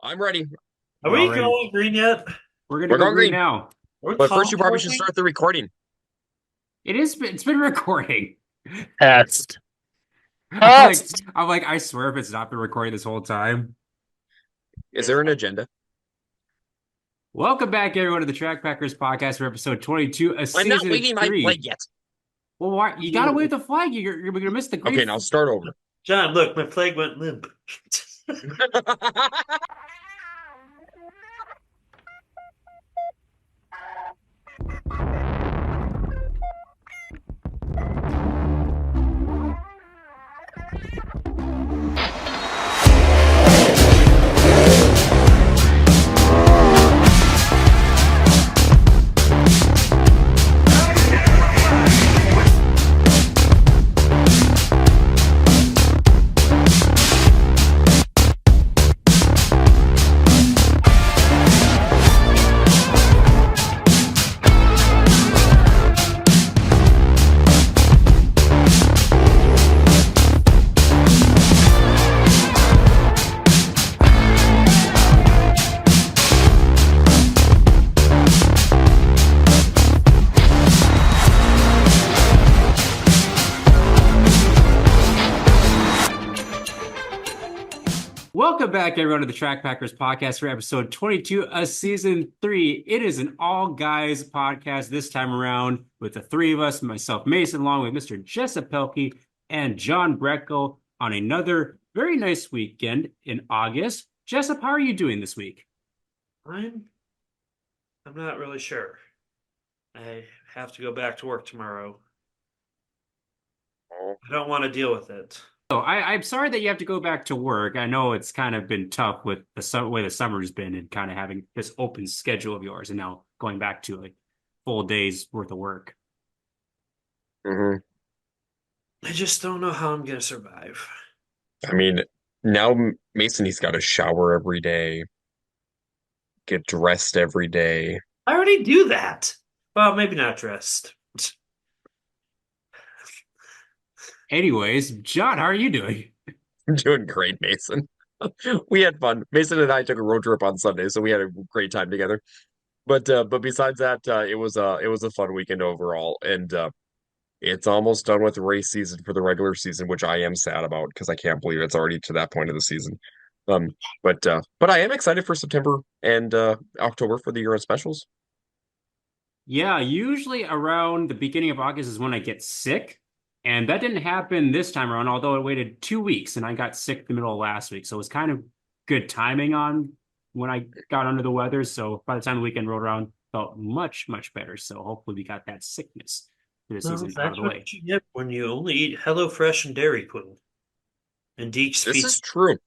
I'm ready. Are We're all we ready. going green yet? We're gonna We're go going green green. now. We're But first, you probably should talking. start the recording. It's been recording. Test. I'm like, Test. I swear if it's not been recording this whole time. Is there an agenda? Welcome back, everyone, to the Track Packers podcast for episode 22 of I'm not season waving my flag 3. yet. Well, why you gotta wave the flag? You're gonna miss the Okay, great. now start over. John, look, my flag went limp. Welcome back, everyone, to the Track Packers podcast for episode 22 of season 3. It is an all guys podcast this time around with the three of us, myself, Mason, along with Mr. Jessup Pelkey and John Breckel on another very nice weekend in August. Jessup, how are you doing this week? I'm not really sure. I have to go back to work tomorrow. I don't want to deal with it. So I'm sorry that you have to go back to work. I know it's kind of been tough with the way the summer's been and kind of having this open schedule of yours and now going back to like full days worth of work. hmm I just don't know how I'm going to survive. I mean, now Mason, he's got to shower every day, get dressed every day. I already do that. Well, maybe not dressed. Anyways, John, how are you doing? I'm doing great, Mason. We had fun. Mason and I took a road trip on Sunday, so we had a great time together. But besides that, it was a fun weekend overall, and it's almost done with the race season for the regular season, which I am sad about because I can't believe it's already to that point of the season. Um, but I am excited for September and October for the year-end specials. Yeah, usually around the beginning of August is when I get sick. And that didn't happen this time around, although it waited 2 weeks and I got sick the middle of last week. So it was kind of good timing on when I got under the weather. So by the time the weekend rolled around, felt much, much better. So hopefully we got that sickness for the Well, season out of that's the what way. you get when you only eat HelloFresh and Dairy Queen and Deke's This Pizza. is true.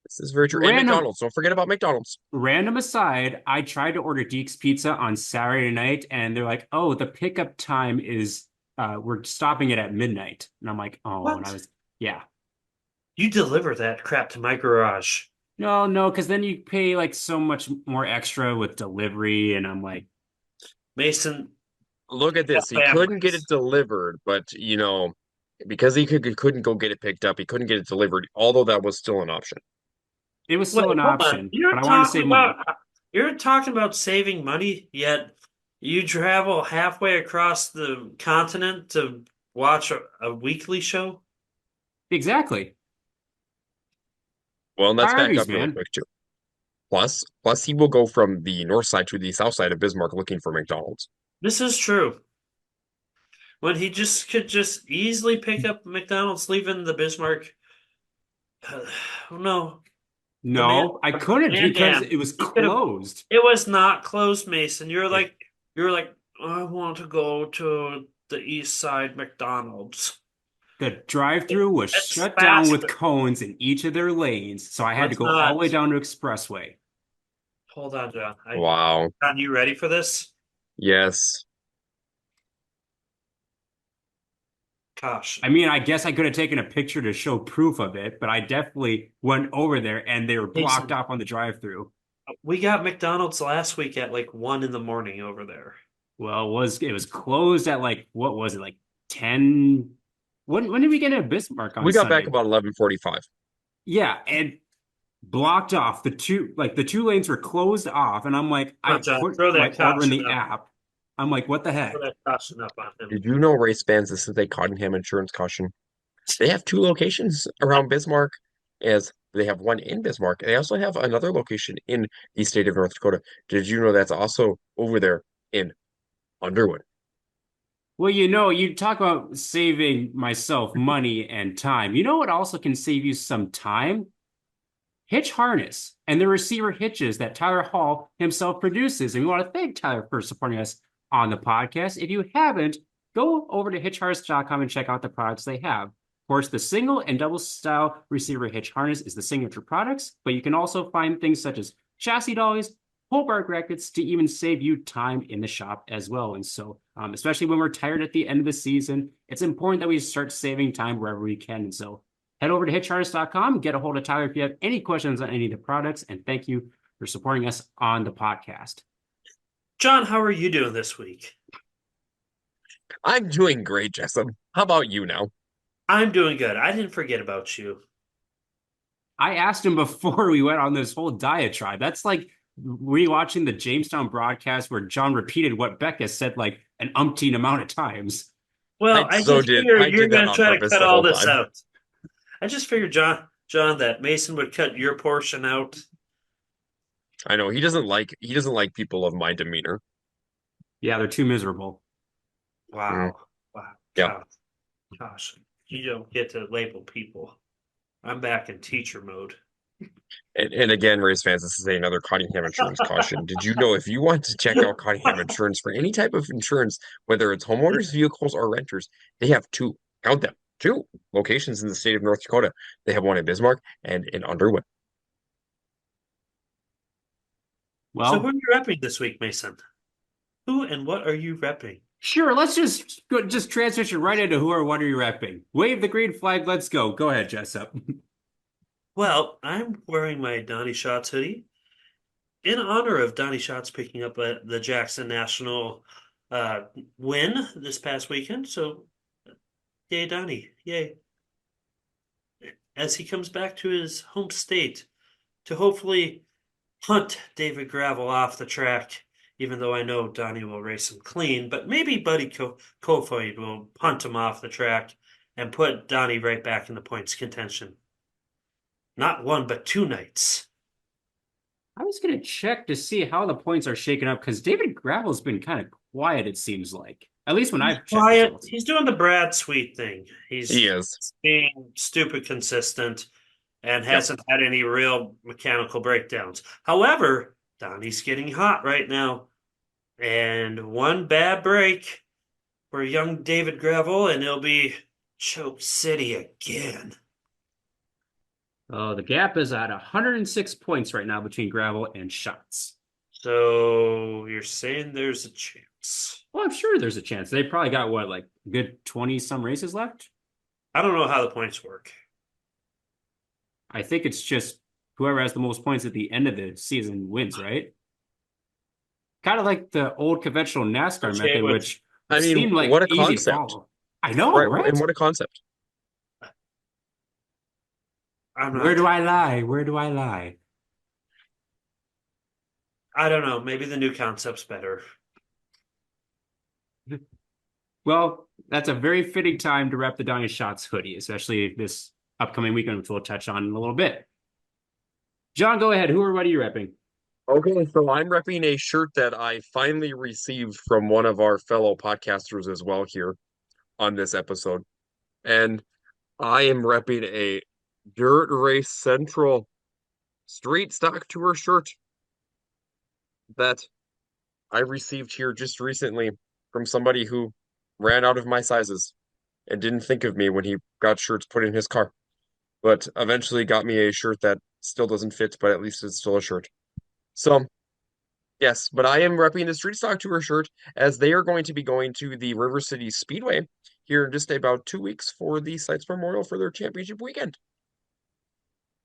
This is very true. And Random McDonald's. Don't forget about McDonald's. random aside, I tried to order Deke's Pizza on Saturday night and they're like, oh, the pickup time is we're stopping it at midnight. And I'm like, oh, and I What? was, yeah. You deliver that crap to my garage. No, because then you pay like so much more extra with delivery, and I'm like, Mason, Look at this. He couldn't get it families. delivered, but because couldn't go get it picked up, he couldn't get it delivered, although that was still an option. it was Wait, still an hold on. option, but I wanted to save money. You're talking about saving money, yet you travel halfway across the continent to watch a weekly show? Exactly. Well, and let's back Priorities, up real man. quick too. Plus, he will go from the north side to the south side of Bismarck looking for McDonald's. This is true. When he just could just easily pick up McDonald's leaving the Bismarck. Oh no. The man No, I couldn't because man. it was He could have closed. it was not closed, Mason. It, You're like, I want to go to the East Side McDonald's. the drive-through was It's shut down with faster. cones in each of their lanes, so I had to Let's go all the way not. down to Expressway. Hold on, John. Wow. John, you ready for this? Yes. Gosh. I mean, I guess I could have taken a picture to show proof of it, but I definitely went over there and they were blocked Mason, off on the drive-through. we got McDonald's last week at like 1 in the morning over there. Well, it was closed at like what was it like 10? When did we get a Bismarck on We got back Sunday? about 11:45. Yeah, and blocked off. The two lanes were closed off, and I'm like, Come I on, John, put throw my that order in caution the up. app. I'm like, what the Throw heck? that caution up on him. Did you know, race fans, this is a Cottingham insurance caution? They have two locations around Bismarck, as they have one in Bismarck. They also have another location in the state of North Dakota. Did you know that's also over there in Underwood? Well, you know, you talk about saving myself money and time. You know what also can save you some time? Hitch harness and the receiver hitches that Tyler Hall himself produces. And we want to thank Tyler for supporting us on the podcast. If you haven't, go over to hitchharness.com and check out the products they have. Of course, the single and double style receiver hitch harness is the signature products, but you can also find things such as chassis dollies, pull bar brackets to even save you time in the shop as well. And so, especially when we're tired at the end of the season, it's important that we start saving time wherever we can. And so, head over to hitchartist.com, get a hold of Tyler if you have any questions on any of the products, and thank you for supporting us on the podcast. John, how are you doing this week? I'm doing great, Jessup. How about you now? I'm doing good. I didn't forget about you. I asked him before we went on this whole diatribe. That's like rewatching the Jamestown broadcast where John repeated what Becca said like an umpteen amount of times. Well, I just figured I you're did that going to on try to purpose cut the all whole this time. out. I just figured, John, that Mason would cut your portion out. I know he doesn't like people of my demeanor. Yeah, they're too miserable. Mm, Wow. Wow. yep. Gosh, you don't get to label people. I'm back in teacher mode. And again, race fans, this is another Cottingham Insurance caution. Did you know if you want to check out Cottingham Insurance for any type of insurance, whether it's homeowners, vehicles, or renters, they have two, count them, two locations in the state of North Dakota. They have one in Bismarck and in Underwood. So who are Well, you repping this week, Mason? Who and what are you repping? sure, let's just transition right into who or what are you repping. Wave the green flag, let's go. Go ahead, Jessup. Well, I'm wearing my Donnie Schatz hoodie in honor of Donnie Schatz picking up the Jackson National uh, win this past weekend. So, yay, Donnie. Yay. As he comes back to his home state to hopefully hunt David Gravel off the track, even though I know Donnie will race him clean, but maybe Buddy Kofoid will punt him off the track and put Donnie right back in the points contention. Not one, but two nights. I was going to check to see how the points are shaken up because David Gravel's been kind of quiet, it seems like. At least when He's I've checked quiet. results. He's doing the Brad Sweet thing. He He's is. being stupid consistent and Yep. hasn't had any real mechanical breakdowns. However, Donnie's getting hot right now. And one bad break for young David Gravel, and it'll be Choke City again. The gap is at 106 points right now between Gravel and Schatz. So you're saying there's a chance? Well, I'm sure there's a chance. They probably got what, like good 20 some races left? I don't know how the points work. I think it's just whoever has the most points at the end of the season wins, right? Kind of like the old conventional NASCAR Okay, method, which I mean, seemed like what a easy to concept. follow. I know, Right, right? and what a concept. I'm Where not. do I lie? Where do I lie? I don't know. Maybe the new concept's better. Well, that's a very fitting time to rep the Donnie Schatz hoodie, especially this upcoming weekend, which we'll touch on in a little bit. John, go ahead. Who or what are you repping? Okay, so I'm repping a shirt that I finally received from one of our fellow podcasters as well here on this episode. And I am repping a Dirt Race Central Street Stock Tour shirt that I received here just recently from somebody who ran out of my sizes and didn't think of me when he got shirts put in his car, but eventually got me a shirt that still doesn't fit, but at least it's still a shirt. So, yes, but I am repping the Street Stock Tour shirt as they are going to be going to the River City Speedway here in just about 2 weeks for the Sites Memorial for their championship weekend.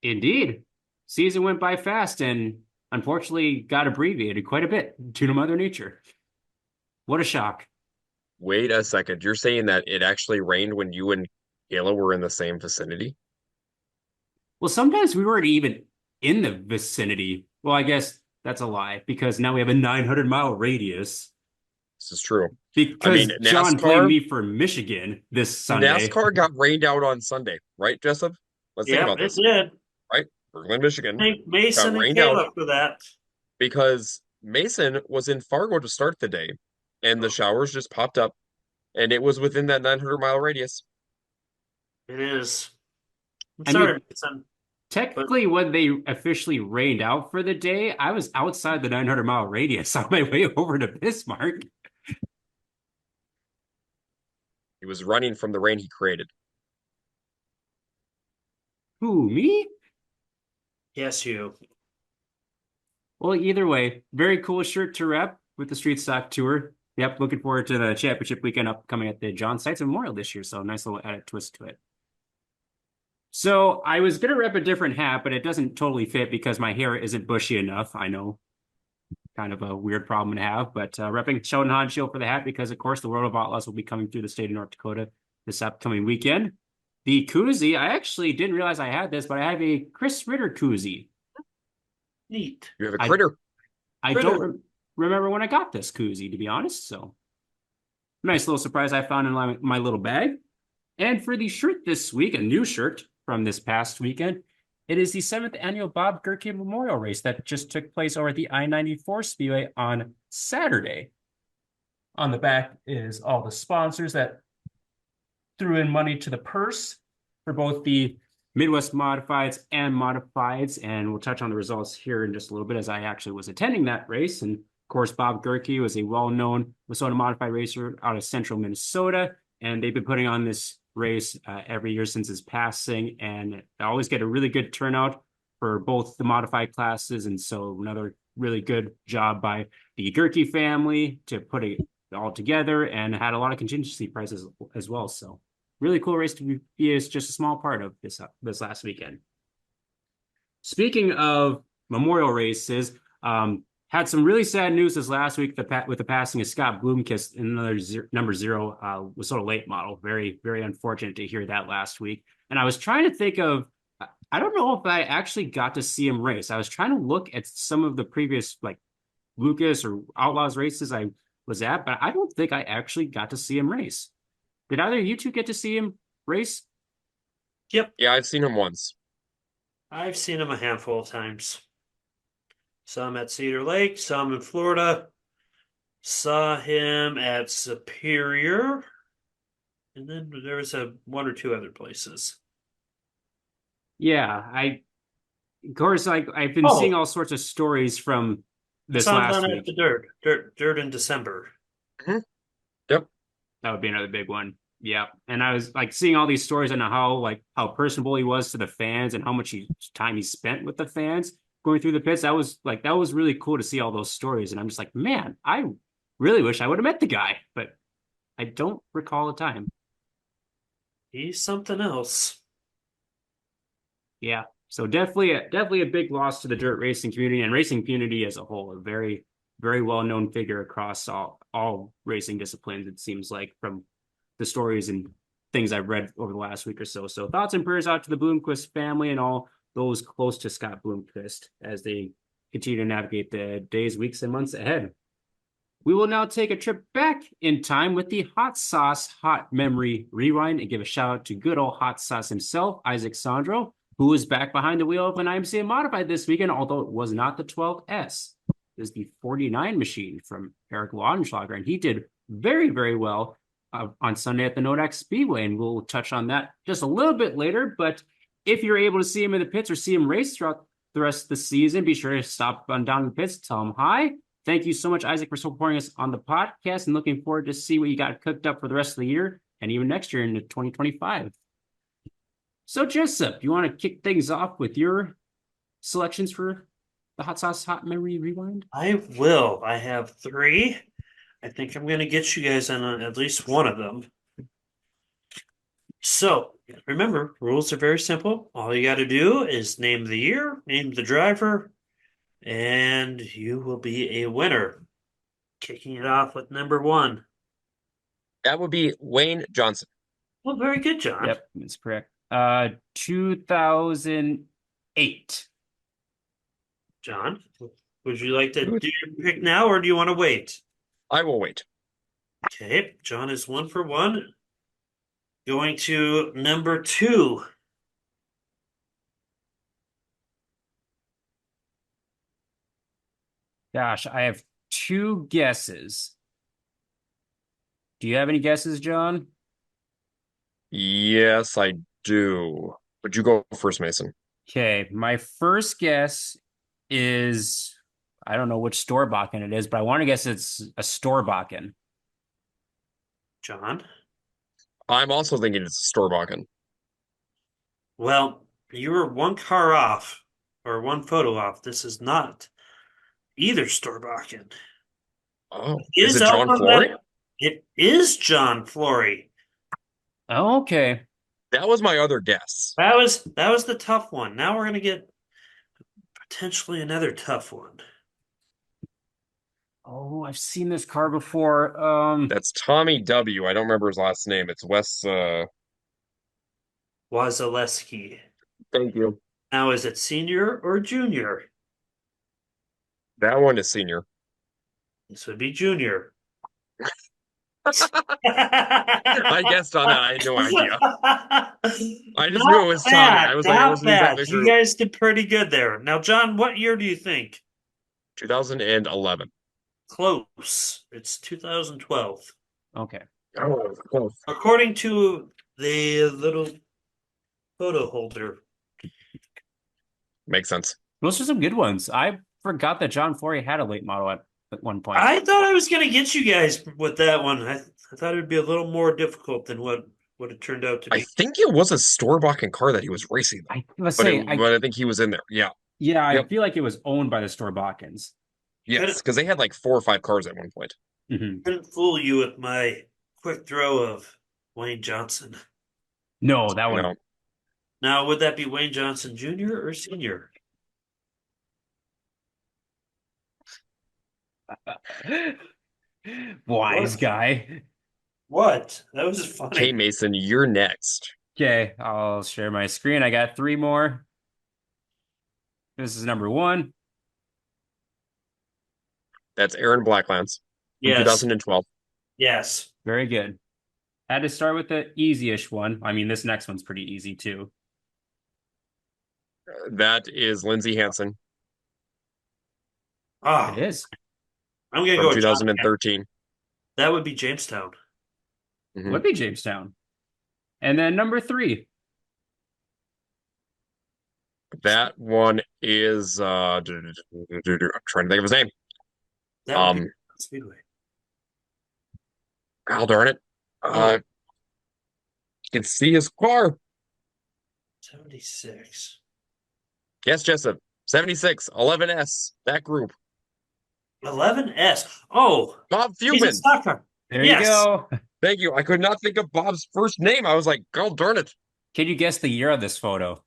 Indeed. Season went by fast and unfortunately got abbreviated quite a bit due to Mother Nature. What a shock. Wait a second, you're saying that it actually rained when you and Kayla were in the same vicinity? Well, sometimes we weren't even in the vicinity. Well, I guess that's a lie because now we have a 900-mile radius This is true. I because mean, John blamed me for Michigan this Sunday. NASCAR got rained out on Sunday, right, Jessup? Let's think Yep, about it this, did. right? Berlin, Michigan Thank got Mason and rained out Caleb for that. because Mason was in Fargo to start the day, and the showers just popped up, and it was within that 900-mile radius. It is. I'm I mean, sorry, Mason, but technically, when they officially rained out for the day, I was outside the 900-mile radius on my way over to Bismarck. He was running from the rain he created. Who, me? yes, you. Well, either way, very cool shirt to rep with the Street Stock Tour. Yep, looking forward to the championship weekend upcoming at the John Seitz Memorial this year. So nice little added twist to it. So I was gonna rep a different hat, but it doesn't totally fit because my hair isn't bushy enough. I know, kind of a weird problem to have, but repping Sheldon Hanshield for the hat because, of course, the World of Outlaws will be coming through the state of North Dakota this upcoming weekend. The koozie, I actually didn't realize I had this, but I have a Chris Ritter koozie. Neat. You have a critter. I Critter. don't remember when I got this koozie, to be honest. So nice little surprise I found in my little bag. And for the shirt this week, a new shirt from this past weekend, it is the 7th annual Bob Gerke Memorial Race that just took place over at the I-94 Speedway on Saturday. On the back is all the sponsors that threw in money to the purse for both the Midwest Modifieds and Modifieds, and we'll touch on the results here in just a little bit as I actually was attending that race. And of course, Bob Gerke was a well-known Minnesota modified racer out of central Minnesota, and they've been putting on this race every year since his passing, and I always get a really good turnout for both the modified classes, and so another really good job by the Gerke family to put it all together, and had a lot of contingency prizes as well. So really cool race to be is just a small part of this last weekend. Speaking of memorial races, had some really sad news this last week with the passing of Scott Bloomquist, another number 0 was sort of late model. Very, very unfortunate to hear that last week. And I was trying to think of, I don't know if I actually got to see him race. I was trying to look at some of the previous like Lucas or Outlaws races I was at, but I don't think I actually got to see him race. Did either of you two get to see him race? Yep, Yeah, I've seen him once. I've seen him a handful of times. Some at Cedar Lake, some in Florida. Saw him at Superior, and then there was one or two other places. Yeah, of course, like I've been seeing all sorts of stories from this Saw him last down week. at the Dirt in December. Mhm. Yep. That would be another big one. Yeah. And I was like seeing all these stories on how personable he was to the fans and how much time he spent with the fans going through the pits. That was really cool to see all those stories. And I'm just like, man, I really wish I would have met the guy, but I don't recall a time. He's something else. Yeah. So definitely a big loss to the dirt racing community and racing community as a whole. A very, very well-known figure across all racing disciplines, it seems like, from the stories and things I've read over the last week or so. So thoughts and prayers out to the Bloomquist family and all those close to Scott Bloomquist as they continue to navigate the days, weeks, and months ahead. We will now take a trip back in time with the Hot Sauce Hot Memory Rewind and give a shout out to good old Hot Sauce himself, Isaac Sandro, who is back behind the wheel of an IMCA Modified this weekend, although it was not the 12S. It is the 49 machine from Eric Laudenschlager, and he did very, very well on Sunday at the Nodak Speedway, and we'll touch on that just a little bit later. But if you're able to see him in the pits or see him race throughout the rest of the season, be sure to stop on down in the pits, tell him hi. Thank you so much, Isaac, for supporting us on the podcast, and looking forward to see what you got cooked up for the rest of the year and even next year into 2025. So, Jessup, you want to kick things off with your selections for the Hot Sauce Hot Memory Rewind? I will. I have 3. I think I'm going to get you guys on at least one of them. So, remember, rules are very simple. All you got to do is name the year, name the driver, and you will be a winner. Kicking it off with number 1. That would be Wayne Johnson. Well, very good, John. Yep, that's correct. 2008. John, would you like to Two- do your pick now, or do you want to wait? I will wait. Okay, John is 1 for 1. Going to number 2. Gosh, I have two guesses. Do you have any guesses, John? Yes, I do. But you go first, Mason. Okay, my first guess is I don't know which store Bakken it is, but I want to guess it's a store Bakken. John? I'm also thinking it's Storbakken. Well, you were one car off, or one photo off. This is not either Storbakken. Oh, It is is it out John on Flory? that. It is John Flory. Oh, okay. That was my other guess. That was the tough one. Now we're gonna get potentially another tough one. Oh, I've seen this car before. That's Tommy W. I don't remember his last name. It's Wes. Wazaleski. Thank you. Now, is it senior or junior? That one is senior. This would be junior. I guessed on that. I had no idea. I just knew it Not was Tommy. I bad, was like, I not wasn't bad. exactly You sure. guys did pretty good there. Now, John, what year do you think? 2011. Close. It's 2012. Okay. Oh, close. According to the little photo holder. Makes sense. Those are some good ones. I forgot that John Flory had a late model at one point. I thought I was going to get you guys with that one. I thought it would be a little more difficult than what it turned out to I be. think it was a Storbakken car that he was racing, though. I must say, But I think he was in there. Yeah. yeah, I Yep. feel like it was owned by the store Bakkens. Yes, because they had like 4 or 5 cars at one point. Hmm. Couldn't fool you with my quick throw of Wayne Johnson. No, that You one. know, Now, would that be Wayne Johnson Jr. or Senior? Wise What? guy. What? That was okay, funny. Mason, you're next. Okay, I'll share my screen. I got three more. This is number one. That's Aaron Blacklands from Yes. 2012. Yes. Very good. Had to start with the easy-ish one. I mean, this next one's pretty easy too. That is Lindsay Hansen It Oh, is. I'm gonna from go with John. 2013. That would be Jamestown. Mhm. Would be Jamestown. And then number three. That one is I'm trying to think of his name. That would be Speedway. God darn it. You can see his car. 76. Yes, Jessup. 76, 11S, that group. 11S. Oh, Bob he's a Fugman. stock car. There Yes. you go. Thank you. I could not think of Bob's first name. I was like, God darn it. Can you guess the year of this photo?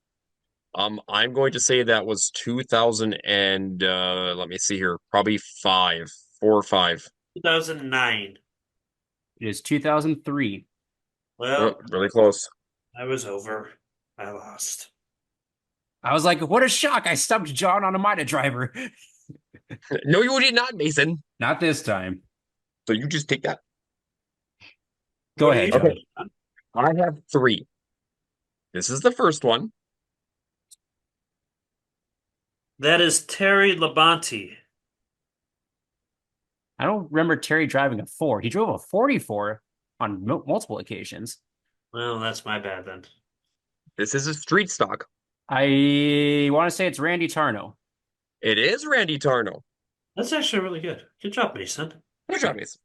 I'm going to say that was 2000 and let me see here. Probably 4 or 5. 2009. It is 2003. Well, Really close. I was over. I lost. I was like, what a shock. I stumped John on a Mida driver. No, you did not, Mason. Not this time. So you just take that. Go What do ahead, you John. think? I have 3. This is the first one. That is Terry Labonte. I don't remember Terry driving a Ford. He drove a 44 on multiple occasions. Well, that's my bad then. This is a street stock. I want to say it's Randy Tarno. It is Randy Tarno. That's actually really good. Good job, Mason. Good job, Mason.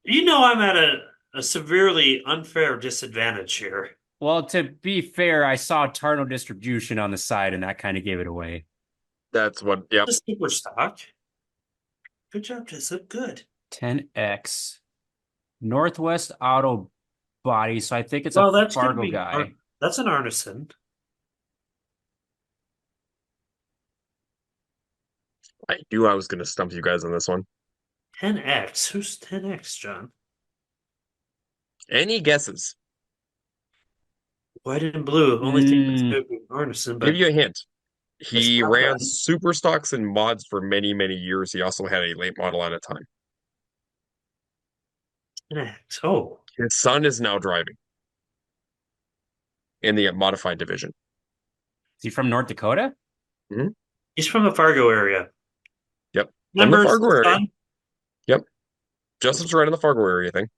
You know I'm at a severely unfair disadvantage here. Well, to be fair, I saw Tarno distribution on the side, and that kind of gave it away. That's what, yep. The super stock. Good job, Jessup. Good. 10X. Northwest Auto Body, so I think it's Well, a that's gonna Fargo be guy. that's an Arneson. I knew I was going to stump you guys on this one. 10X. Who's 10X, John? Any guesses? White and blue. Only thing that's good with Arneson, Give but you a hint. Let's He talk ran about it. super stocks and mods for many, many years. He also had a late model at a time. Oh, His son is now driving in the modified division. Is he from North Dakota? Mhm. he's from the Fargo area. Yep. From the Members, Fargo area. son. Yep. Justin's right in the Fargo area thing.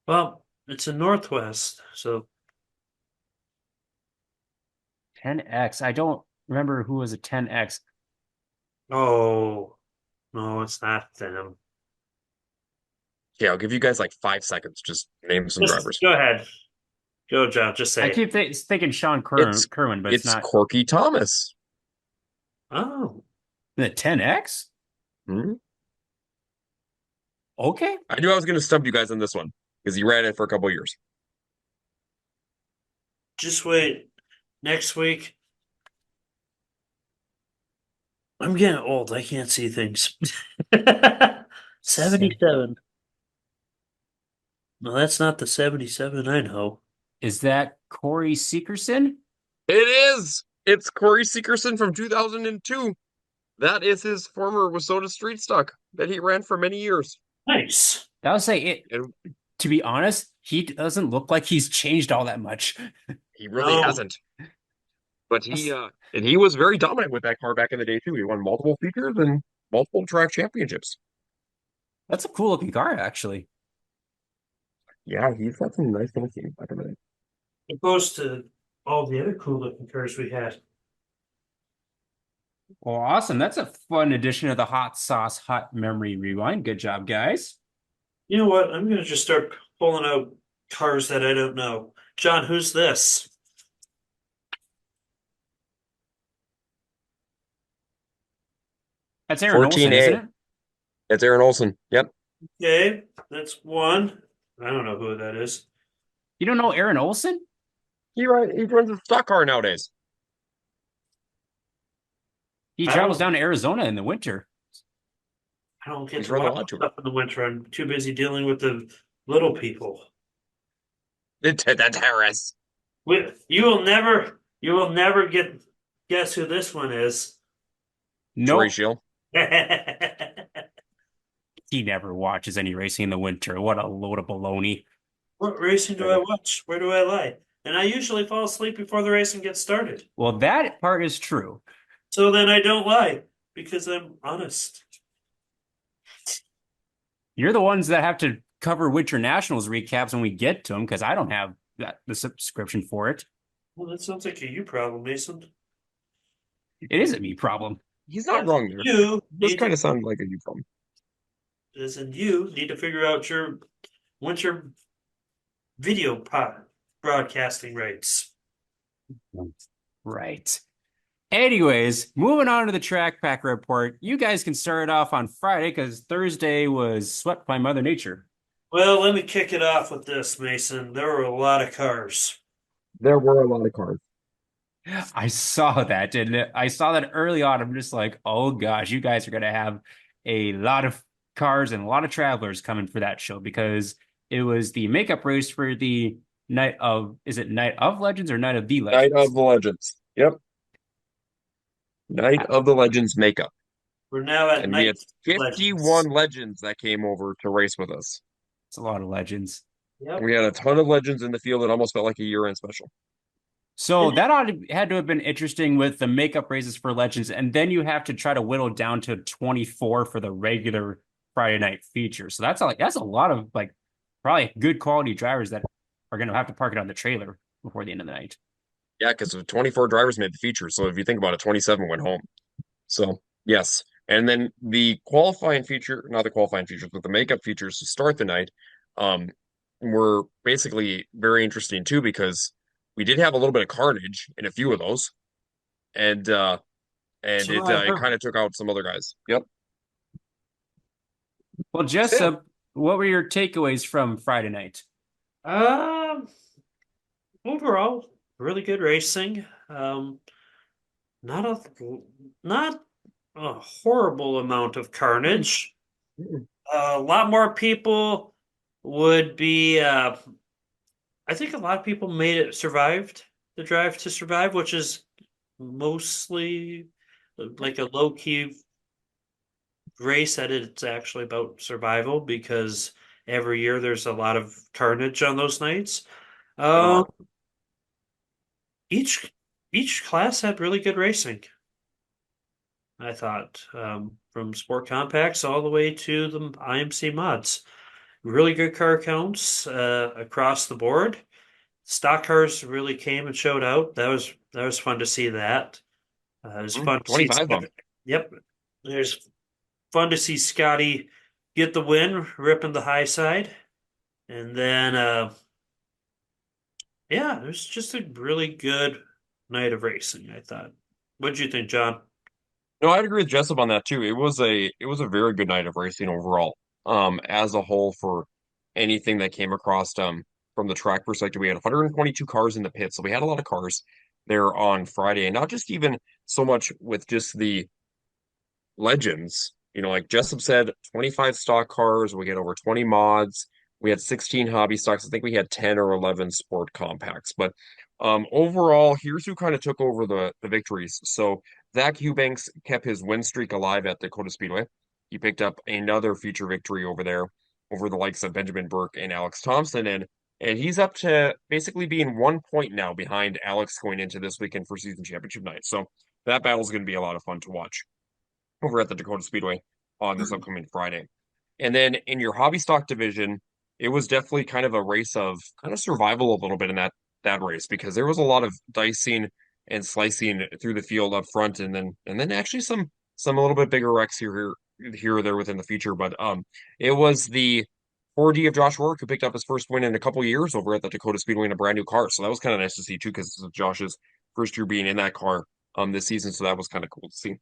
Well, it's in Northwest, so 10X. I don't remember who was a 10X. oh no, it's not them. Yeah, I'll give you guys like 5 seconds. Just name some Just drivers. go ahead. Go, John. Just I say it. keep thinking Sean It's Kerwin, but it's it's not. Corky Thomas. Oh, The 10X? Hmm? Okay. I knew I was going to stump you guys on this one because he ran it for a couple years. just wait. Next week, I'm getting old. I can't see things. 77. No, that's not the 77 I know. Is that Corey Seekerson? It is. It's Corey Seekerson from 2002. That is his former Wasota Street Stock that he ran for many years. Nice. I would say it. And To be honest, he doesn't look like he's changed all that much. he really No. hasn't. But he was very dominant with that car back in the day too. He won multiple features and multiple track championships. That's a cool looking car, actually. Yeah, he's got some nice finishing back in the day. Opposed to all the other cool looking cars we had. Well, awesome. That's a fun addition of the Hot Sauce Hot Memory Rewind. Good job, guys. You know what? I'm gonna just start pulling out cars that I don't know. John, who's this? That's Aaron Olson, isn't 14A. it? That's Aaron Olson. Yep. Okay, that's one. I don't know who that is. You don't know Aaron Olson? He runs a stock car nowadays. He I travels don't. down to Arizona in the winter. I don't get He's to run the watch Lod Tour. stuff in the winter. I'm too busy dealing with the little people. The terrace. You will never guess who this one is. Troy Nope. Shield. He never watches any racing in the winter. What a load of baloney. What racing do I watch? Where do I lie? And I usually fall asleep before the racing gets started. Well, that part is true. So then I don't lie because I'm honest. You're the ones that have to cover Winter Nationals recaps when we get to them because I don't have the subscription for it. Well, that sounds like a you problem, Mason. It is a me problem. He's not wrong there. You This need kind to, of sounded like a you problem. as in you need to figure out your winter video broadcasting rates. Right. Anyways, moving on to the track pack report. You guys can start off on Friday because Thursday was swept by Mother Nature. Well, let me kick it off with this, Mason. There were a lot of cars. There were a lot of cars. I saw that, and I saw that early on. I'm just like, oh gosh, you guys are going to have a lot of cars and a lot of travelers coming for that show because it was the makeup race for the night of, is it Night of Legends or Night of the Night Legends? of the Legends. Yep. Night of the Legends makeup. We're now at And we had night 51 legends. legends that came over to race with us. It's a lot of legends. Yep. We had a ton of legends in the field. It almost felt like a year-end special. So that had to have been interesting with the makeup races for legends, and then you have to try to whittle down to 24 for the regular Friday night feature. So that's a lot of like probably good quality drivers that are going to have to park it on the trailer before the end of the night. Yeah, because 24 drivers made the feature. So if you think about it, 27 went home. So yes. And then the qualifying feature, not the qualifying features, but the makeup features to start the night, um, were basically very interesting too, because we did have a little bit of carnage in a few of those. And So it kind of took out some other guys. Yep. Well, Jessup, what were your takeaways from Friday night? um, overall, really good racing. Not a not a horrible amount of carnage. Mm-mm. A lot more people would be. I think a lot of people made it survived the Drive to Survive, which is mostly like a low key race that it's actually about survival because every year there's a lot of carnage on those nights. Uh, Um, each each class had really good racing, I thought, from Sport Compacts all the way to the IMC mods. Really good car counts across the board. Stock cars really came and showed out. That was fun to see that. It was fun to see. 25 of them. Yep, there's fun to see Scotty get the win, ripping the high side, and then yeah, it was just a really good night of racing, I thought. What'd you think, John? No, I'd agree with Jessup on that too. It was a very good night of racing overall. As a whole for anything that came across from the track perspective, we had 122 cars in the pit, so we had a lot of cars there on Friday, and not just even so much with just the legends. Like Jessup said, 25 stock cars. We had over 20 mods. We had 16 hobby stocks. I think we had 10 or 11 sport compacts. But overall, here's who kind of took over the victories. So Zach Eubanks kept his win streak alive at Dakota Speedway. He picked up another feature victory over there, over the likes of Benjamin Burke and Alex Thompson. And he's up to basically being 1 point now behind Alex going into this weekend for season championship night. So that battle is going to be a lot of fun to watch over at the Dakota Speedway on this upcoming Friday. And then in your hobby stock division, it was definitely kind of a race of kind of survival a little bit in that race because there was a lot of dicing and slicing through the field up front, and then actually some a little bit bigger wrecks here or there within the feature. But it was the 4D of Josh Rourke who picked up his first win in a couple years over at the Dakota Speedway in a brand new car. So that was kind of nice to see too, because this is Josh's first year being in that car this season. So that was kind of cool to see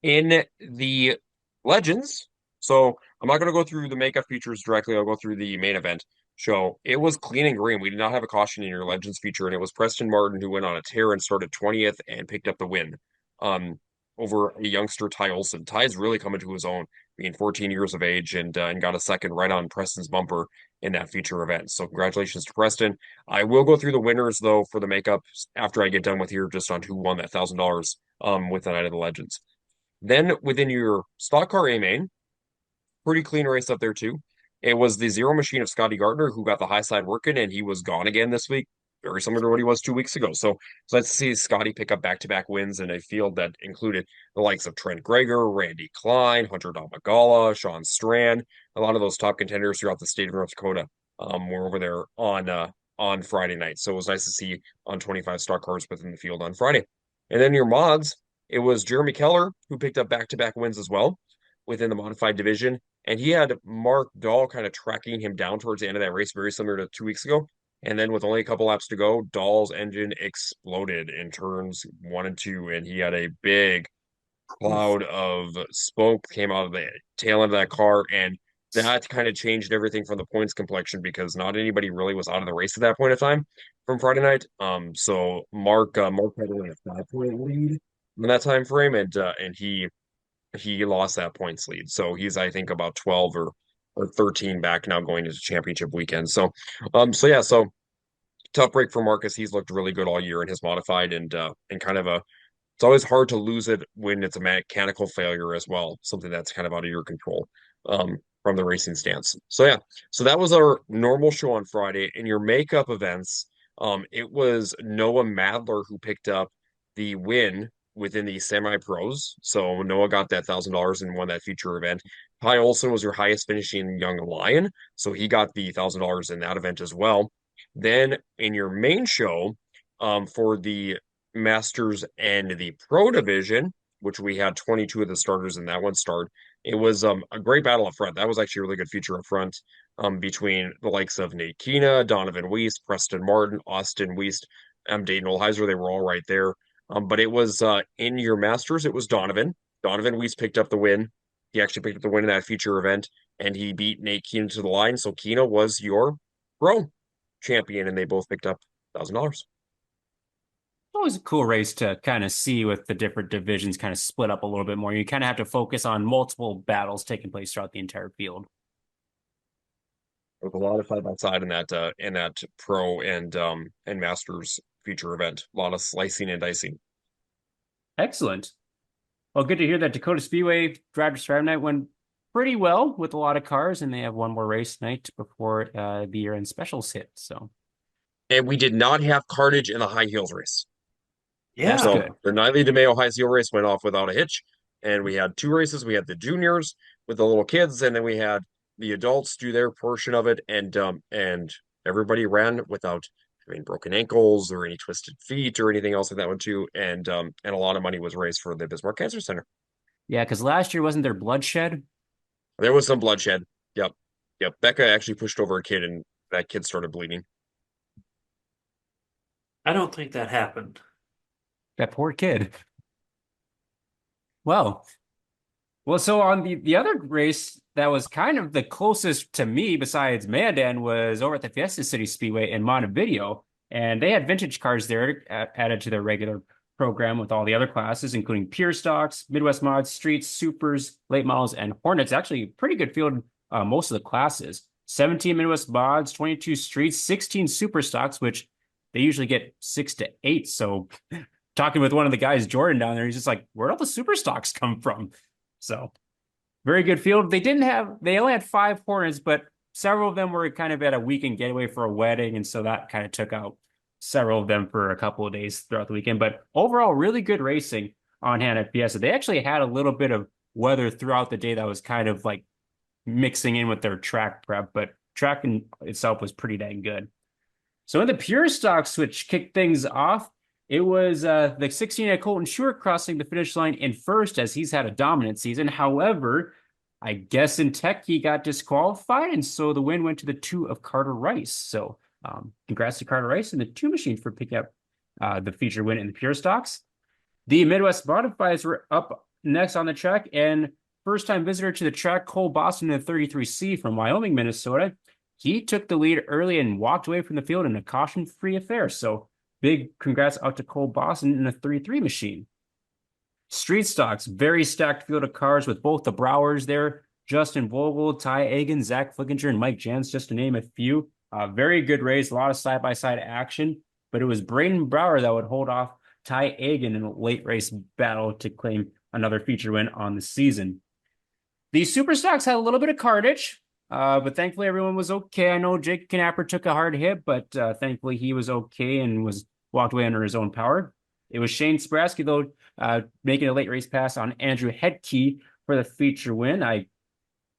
in the Legends. So I'm not going to go through the makeup features directly. I'll go through the main event show. It was clean and green. We did not have a caution in your Legends feature, and it was Preston Martin who went on a tear and started 20th and picked up the win um, over a youngster, Ty Olson. Ty's really coming to his own, being 14 years of age, and got a second right on Preston's bumper in that feature event. So congratulations to Preston. I will go through the winners though for the makeup after I get done with here, just on who won that $1,000 with the Night of the Legends. Then within your stock car A main, pretty clean race up there too. It was the zero machine of Scotty Gardner who got the high side working, and he was gone again this week, very similar to what he was 2 weeks ago. So let's see Scotty pick up back-to-back wins in a field that included the likes of Trent Greger, Randy Klein, Hunter Domagala, Sean Strand, a lot of those top contenders throughout the state of North Dakota were over there on Friday night. So it was nice to see on 25 stock cars within the field on Friday. And then your mods, it was Jeremy Keller who picked up back-to-back wins as well within the modified division. And he had Mark Dahl kind of tracking him down towards the end of that race, very similar to 2 weeks ago. And then with only a couple laps to go, Dahl's engine exploded in turns 1 and 2, and he had a big cloud of smoke came out of the tail end of that car, and that kind of changed everything from the points complexion because not anybody really was out of the race at that point of time from Friday night. So Mark had only a 5 point lead in that time frame, and he lost that points lead. So he's, I think, about 12 or 13 back now going into championship weekend. So yeah, so tough break for Marcus. He's looked really good all year in his modified, and kind of a it's always hard to lose it when it's a mechanical failure as well, something that's kind of out of your control from the racing stance. So yeah, so that was our normal show on Friday. In your makeup events, it was Noah Madler who picked up the win within the semi-pros. So Noah got that $1,000 and won that feature event. Ty Olson was your highest finishing young lion, so he got the $1,000 in that event as well. Then in your main show, for the Masters and the Pro division, which we had 22 of the starters in that one start. It was a great battle up front. That was actually a really good feature up front between the likes of Nate Keena, Donovan Weist, Preston Martin, Austin Weist, Dayton Olheiser. They were all right there. But it was in your Masters, it was Donovan. Donovan Weist picked up the win. He actually picked up the win in that feature event, and he beat Nate Keena to the line. So Keena was your pro champion, and they both picked up $1,000. Always a cool race to kind of see with the different divisions kind of split up a little bit more. You kind of have to focus on multiple battles taking place throughout the entire field. There was a lot of side by side in that pro and masters feature event. A lot of slicing and dicing. Excellent. Well, good to hear that Dakota Speedway Drivers Friday night went pretty well with a lot of cars, and they have one more race night before the year-end specials hit. So And we did not have carnage in the high heels race. that's Yeah. So good. the Nightly DeMayo high heel race went off without a hitch. And we had two races. We had the juniors with the little kids, and then we had the adults do their portion of it, and everybody ran without having broken ankles or any twisted feet or anything else like that one too. And a lot of money was raised for the Bismarck Cancer Center. Yeah, because last year wasn't there bloodshed? There was some bloodshed. Yep. Yep. Becca actually pushed over a kid and that kid started bleeding. I don't think that happened. That poor kid. Well, so on the other race that was kind of the closest to me besides Mandan was over at the Fiesta City Speedway in Montevideo, and they had vintage cars there added to their regular program with all the other classes, including pure stocks, Midwest mods, streets, supers, late models, and Hornets. Actually, pretty good field, most of the classes. 17 Midwest mods, 22 streets, 16 super stocks, which they usually get 6 to 8. So, talking with one of the guys, Jordan, down there, he's just like, "Where'd all the super stocks come from?" So very good field. They only had 5 Hornets, but several of them were kind of at a weekend getaway for a wedding. And so that kind of took out several of them for a couple of days throughout the weekend. But overall, really good racing on hand at Fiesta. They actually had a little bit of weather throughout the day that was kind of like mixing in with their track prep, but track in itself was pretty dang good. So in the pure stocks, which kicked things off, it was the 16 at Colton Stewart crossing the finish line in first as he's had a dominant season. However, I guess in tech he got disqualified, and so the win went to the 2 of Carter Rice. So congrats to Carter Rice and the 2 machine for picking up the feature win in the pure stocks. The Midwest Modifieds were up next on the track, and first-time visitor to the track, Cole Boston in the 33C from Wyoming, Minnesota. He took the lead early and walked away from the field in a caution-free affair. So big congrats out to Cole Boston in a 33 machine. Street stocks, very stacked field of cars with both the Browers there, Justin Vogel, Ty Agan, Zach Flickinger, and Mike Jans, just to name a few. Very good race, a lot of side-by-side action, but it was Braden Brower that would hold off Ty Agan in a late race battle to claim another feature win on the season. The super stocks had a little bit of carnage, but thankfully everyone was okay. I know Jake Knapper took a hard hit, but thankfully he was okay and was walked away under his own power. It was Shane Spraski, though, making a late race pass on Andrew Hedke for the feature win. I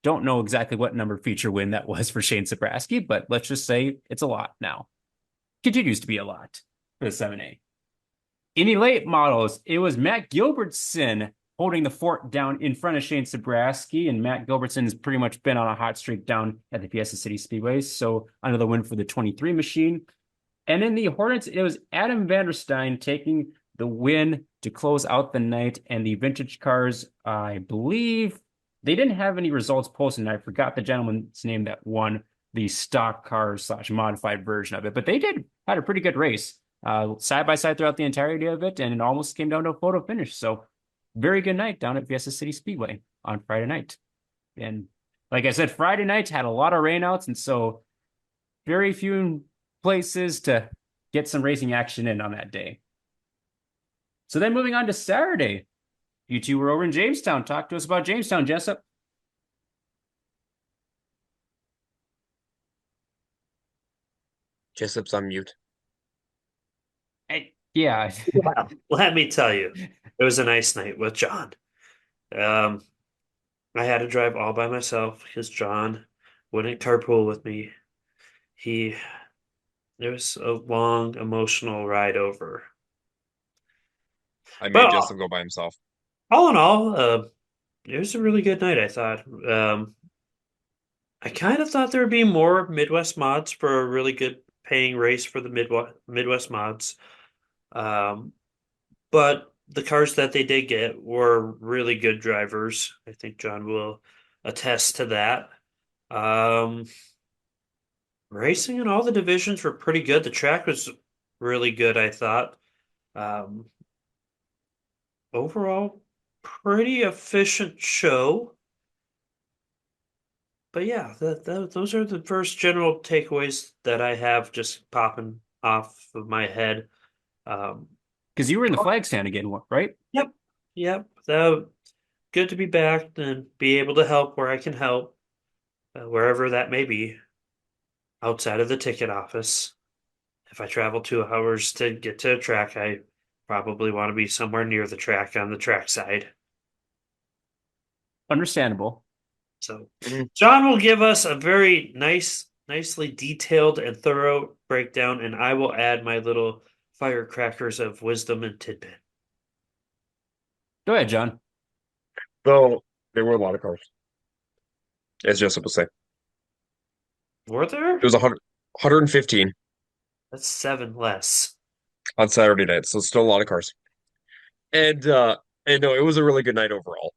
don't know exactly what number feature win that was for Shane Spraski, but let's just say it's a lot now. Continues to be a lot for the 7A. In the late models, it was Matt Gilbertson holding the fort down in front of Shane Sabraski, and Matt Gilbertson has pretty much been on a hot streak down at the Fiesta City Speedways, so another win for the 23 machine. And in the Hornets, it was Adam Vanderstein taking the win to close out the night, and the vintage cars, I believe, they didn't have any results posted, and I forgot the gentleman's name that won the stock cars / modified version of it, but they had a pretty good race. Side by side throughout the entirety of it, and it almost came down to a photo finish. So very good night down at Fiesta City Speedway on Friday night. And like I said, Friday night had a lot of rainouts, and so very few places to get some racing action in on that day. So then moving on to Saturday, you two were over in Jamestown. Talk to us about Jamestown, Jessup. Jessup's on mute. Yeah. Well, let me tell you, it was a nice night with John. I had to drive all by myself because John wouldn't carpool with me. It was a long, emotional ride over. I made But Jessup go by himself. all in all, it was a really good night, I thought. I kind of thought there would be more Midwest mods for a really good paying race for the Midwest mods. But the cars that they did get were really good drivers. I think John will attest to that. Racing in all the divisions were pretty good. The track was really good, I thought. Overall, pretty efficient show. but yeah, those are the first general takeaways that I have just popping off of my head. Um, Because you were in the flag stand again, right? yep, yep. So good to be back and be able to help where I can help, wherever that may be, outside of the ticket office. If I travel 2 hours to get to a track, I probably want to be somewhere near the track on the track side. Understandable. So, Mhm. John will give us a very nicely detailed and thorough breakdown, and I will add my little firecrackers of wisdom and tidbit. Go ahead, John. Though there were a lot of cars, as Jessup was saying. Were It there? was 115 That's seven less. on Saturday night, so still a lot of cars. And no, it was a really good night overall.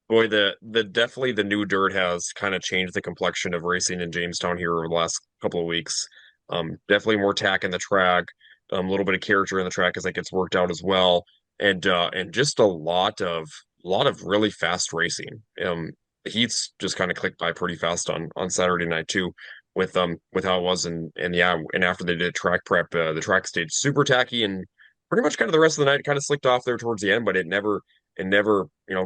Boy, the definitely the new dirt has kind of changed the complexion of racing in Jamestown here over the last couple of weeks. Definitely more tack in the track, a little bit of character in the track as that gets worked out as well, and just a lot of really fast racing. The heats just kind of clicked by pretty fast on Saturday night too, with how it was and yeah, and after they did track prep, the track stayed super tacky and pretty much kind of the rest of the night kind of slicked off there towards the end, but it never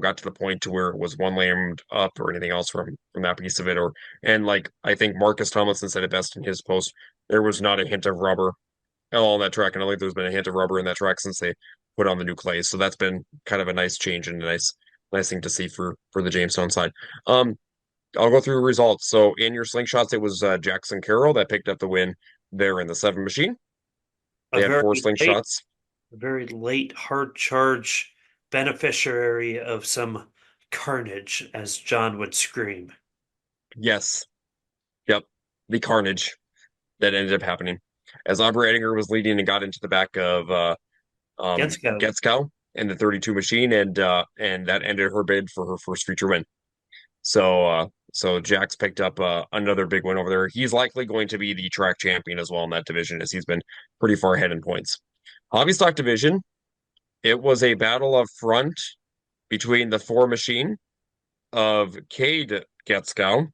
got to the point to where it was one lamed up or anything else from that piece of it. Or and like I think Marcus Tomlinson said it best in his post, there was not a hint of rubber at all on that track, and I don't think there's been a hint of rubber in that track since they put on the new clay. So that's been kind of a nice change and a nice thing to see for the Jamestown side. Um, I'll go through results. So in your slingshots, it was Jackson Carroll that picked up the win there in the seven machine. A They had four very late, slingshots. a very late hard charge beneficiary of some carnage, as John would scream. Yes. Yep. The carnage that ended up happening. As Aubrey Edinger was leading and got into the back of Gensko. Getskow in the 32 machine and that ended her bid for her first feature win. So Jax picked up another big win over there. He's likely going to be the track champion as well in that division as he's been pretty far ahead in points. Hobby stock division, it was a battle up front between the four machine of Cade Getskow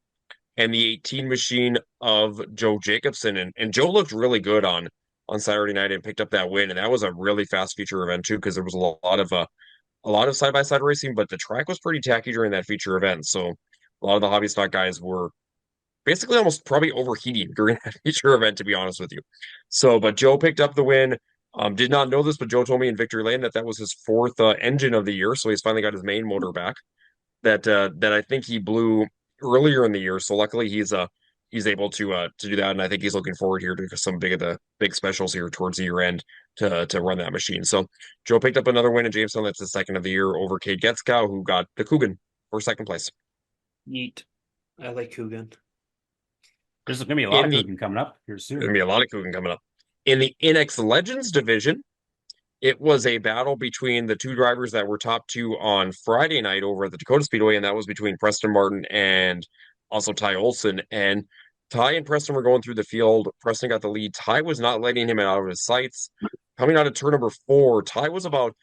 and the 18 machine of Joe Jacobson. And Joe looked really good on Saturday night and picked up that win. And that was a really fast feature event too, because there was a lot of side by side racing, but the track was pretty tacky during that feature event. So a lot of the hobby stock guys were basically almost probably overheating during that feature event, to be honest with you. So, but Joe picked up the win. Did not know this, but Joe told me in Victory Lane that was his fourth engine of the year. So he's finally got his main motor back that I think he blew earlier in the year. So luckily he's able to do that, and I think he's looking forward here to some big specials here towards the year end to run that machine. So Joe picked up another win in Jamestown. That's the second of the year over Cade Getskow, who got the Coogan for second place. Neat. I like Coogan. There's going to be a lot In of the cooking coming up here There's soon. gonna be a lot of Coogan coming up. In the NX Legends division, it was a battle between the two drivers that were top two on Friday night over at the Dakota Speedway, and that was between Preston Martin and also Ty Olson. And Ty and Preston were going through the field. Preston got the lead. Ty was not letting him out of his sights. Coming out of turn number four, Ty was about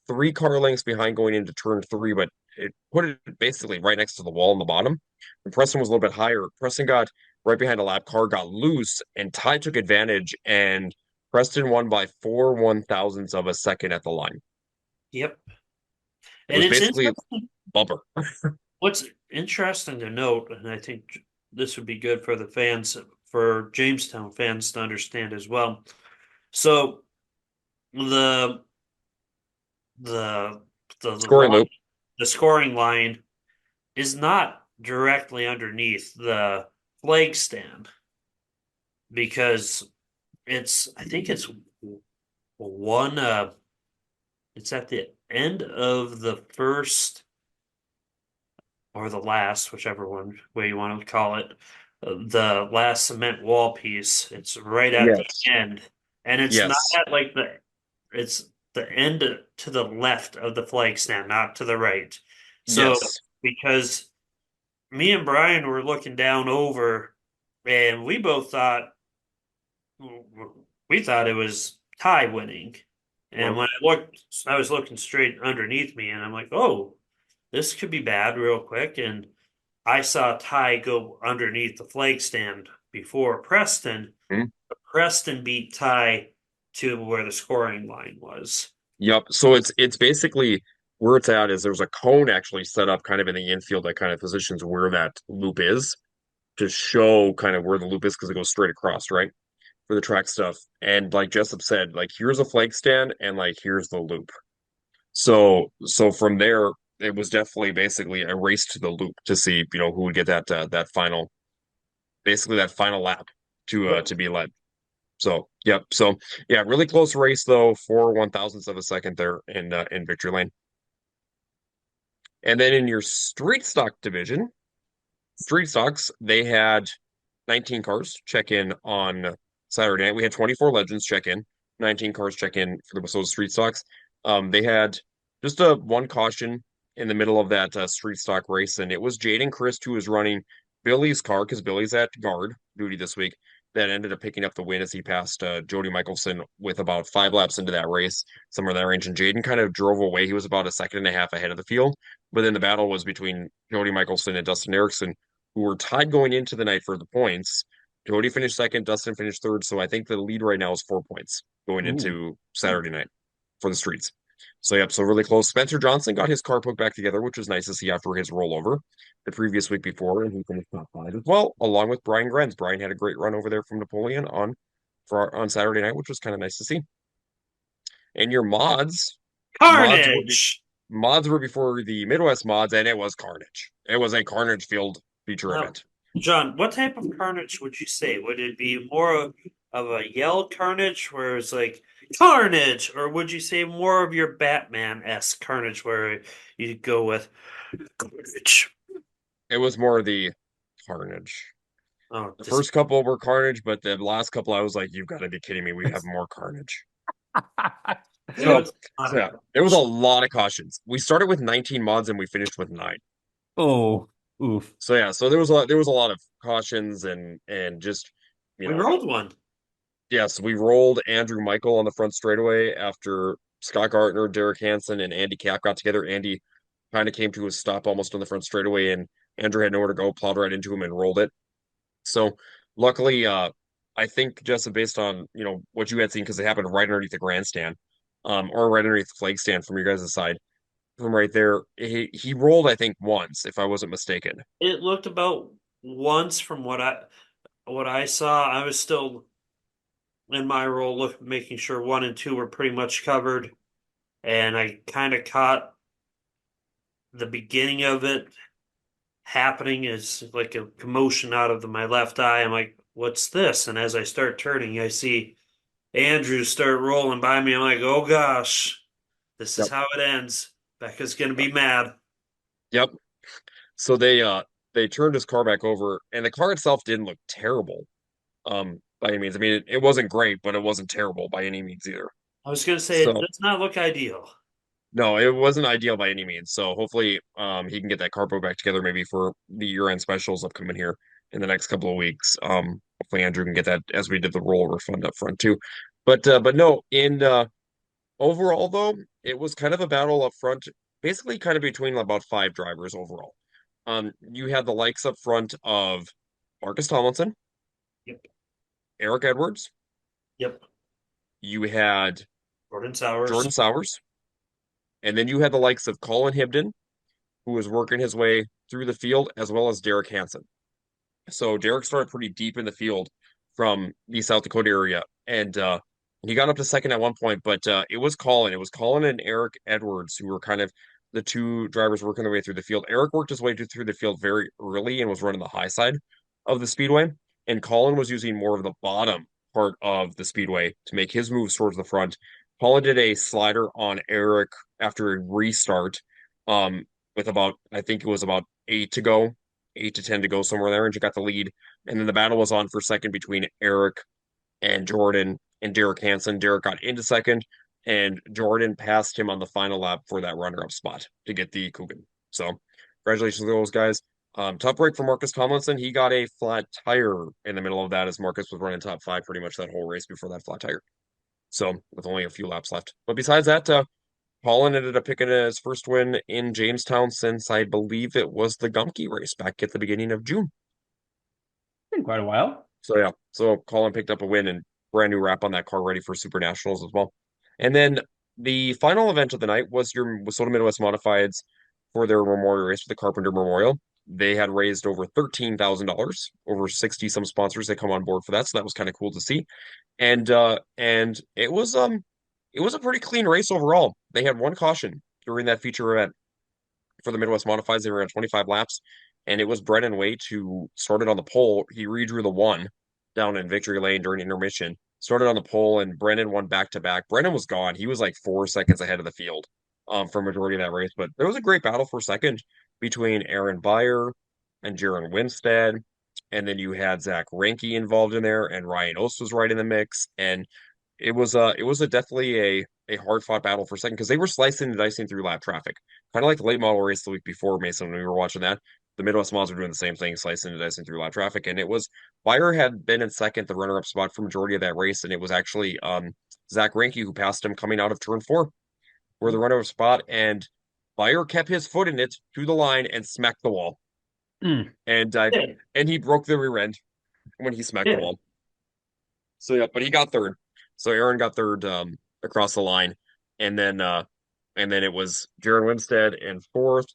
3 car lengths behind going into turn three, but it put it basically right next to the wall in the bottom. And Preston was a little bit higher. Preston got right behind a lap car, got loose, and Ty took advantage and Preston won by 4/1000ths of a second at the line. Yep. It And was it's basically a interesting. bumper. What's interesting to note, and I think this would be good for the fans, for Jamestown fans to understand as well. So the the the Scoring line, loop. the scoring line is not directly underneath the flag stand because I think it's one it's at the end of the first or the last, whichever one way you want to call it, the last cement wall piece. It's right at the Yes. end, and it's not Yes. at like it's the end to the left of the flag stand, not to the right. So Yes. because me and Brian were looking down over, and we thought it was Ty winning. And Well, when I looked, I was looking straight underneath me, and I'm like, "Oh, this could be bad real quick." And I saw Ty go underneath the flag stand before Preston. Mhm. Preston beat Ty to where the scoring line was. Yep. So it's basically where it's at is there's a cone actually set up kind of in the infield that kind of positions where that loop is to show kind of where the loop is because it goes straight across, right? For the track stuff. And like Jessup said, like here's a flag stand and like here's the loop. So from there, it was definitely basically a race to the loop to see, who would get that final, basically that final lap to be led. So yep. So yeah, really close race though, 4/1000ths of a second there in victory lane. And then in your street stock division, street stocks, they had 19 cars check in on Saturday night. We had 24 legends check in, 19 cars check in for the Minnesota street stocks. They had just a one caution in the middle of that street stock race, and it was Jaden Christ who was running Billy's car because Billy's at guard duty this week. That ended up picking up the win as he passed Jody Michelson with about 5 laps into that race, somewhere in that range. And Jaden kind of drove away. He was about a second and a half ahead of the field, but then the battle was between Jody Michelson and Dustin Erickson, who were tied going into the night for the points. Jody finished second, Dustin finished third. So I think the lead right now is 4 points going Ooh. into Saturday night for the streets. So yep, so really close. Spencer Johnson got his car put back together, which was nice to see after his rollover the previous week before, and he finished top five as well, along with Brian Grenz. Brian had a great run over there from Napoleon on Saturday night, which was kind of nice to see. And your mods were Carnage. mods were before the Midwest mods, and it was Carnage. It was a Carnage field feature Now, event. John, what type of carnage would you say? Would it be more of a yell carnage where it's like carnage, or would you say more of your Batman-esque carnage where you go with carnage? It was more the Carnage. Oh, The just first couple were Carnage, but the last couple, I was like, "You've got to be kidding me! We have more Carnage." it So, was a lot so of yeah, there was a carnage. lot of cautions. We started with 19 mods and we finished with 9. Oh, oof. So yeah, so there was a lot of cautions and just you We know, rolled one. yes, we rolled Andrew Michael on the front straightaway after Scott Gartner, Derek Hansen, and Andy Cap got together. Andy kind of came to a stop almost on the front straightaway, and Andrew had nowhere to go, plowed right into him and rolled it. So luckily, I think just based on what you had seen because it happened right underneath the grandstand, or right underneath the flag stand from your guys' side, from right there, he rolled I think once if I wasn't mistaken. It looked about once from what I saw. I was still in my role, making sure one and two were pretty much covered, and I kind of caught the beginning of it happening as like a commotion out of my left eye. I'm like, what's this? And as I start turning, I see Andrew start rolling by me. I'm like, oh gosh, this is Yep. how it ends. Becca's gonna be mad. Yep. So they turned his car back over, and the car itself didn't look terrible, by any means. I mean, it wasn't great, but it wasn't terrible by any means either. I was gonna say it So does not look ideal. no, it wasn't ideal by any means. So hopefully, he can get that car put back together maybe for the year-end specials upcoming here in the next couple of weeks. Hopefully Andrew can get that as we did the rollover fund up front too. But no, in overall though, it was kind of a battle up front, basically kind of between about 5 drivers overall. You had the likes up front of Marcus Tomlinson, Yep. Eric Edwards. Yep. You had Jordan Sowers. Jordan Sowers, and then you had the likes of Colin Hibden, who was working his way through the field, as well as Derek Hansen. So Derek started pretty deep in the field from the South Dakota area, and he got up to second at one point. But it was Colin and Eric Edwards who were kind of the two drivers working their way through the field. Eric worked his way through the field very early and was running the high side of the speedway, and Colin was using more of the bottom part of the speedway to make his moves towards the front. Colin did a slider on Eric after a restart, um, with about I think it was about 8 to go, 8 to 10 to go somewhere there, and she got the lead. And then the battle was on for second between Eric and Jordan and Derek Hansen. Derek got into second, and Jordan passed him on the final lap for that runner-up spot to get the Coogan. So congratulations to those guys. Tough break for Marcus Tomlinson. He got a flat tire in the middle of that as Marcus was running top five pretty much that whole race before that flat tire. So with only a few laps left. But besides that, Colin ended up picking his first win in Jamestown since I believe it was the Gumke race back at the beginning of June. Been quite a while. So yeah, so Colin picked up a win and brand new wrap on that car, ready for Super Nationals as well. And then the final event of the night was your Minnesota Midwest Modifieds for their memorial race for the Carpenter Memorial. They had raised over $13,000, over 60 some sponsors that come on board for that, so that was kind of cool to see. And it was a pretty clean race overall. They had one caution during that feature event for the Midwest Modifieds. They ran 25 laps, and it was Brennan Waite who started on the pole. He redrew the one down in Victory Lane during intermission. Started on the pole, and Brennan won back to back. Brennan was gone. He was like 4 seconds ahead of the field for majority of that race. But there was a great battle for second between Aaron Beyer and Jaron Winstead. And then you had Zach Ranke involved in there, and Ryan Ost was right in the mix. And it was a definitely a hard fought battle for second because they were slicing and dicing through lap traffic, kind of like the late model race the week before, Mason. When we were watching that, the Midwest Mods were doing the same thing, slicing and dicing through lap traffic, and it was Beyer had been in second, the runner up spot for majority of that race, and it was actually Zach Ranke who passed him coming out of turn four, where the runner up spot, and Beyer kept his foot in it to the line and smacked the wall, Mm. and Yeah, and he broke the rear end when he smacked the yeah. wall. So yeah, but he got third. So Aaron got third across the line, and then it was Jaron Winstead in fourth,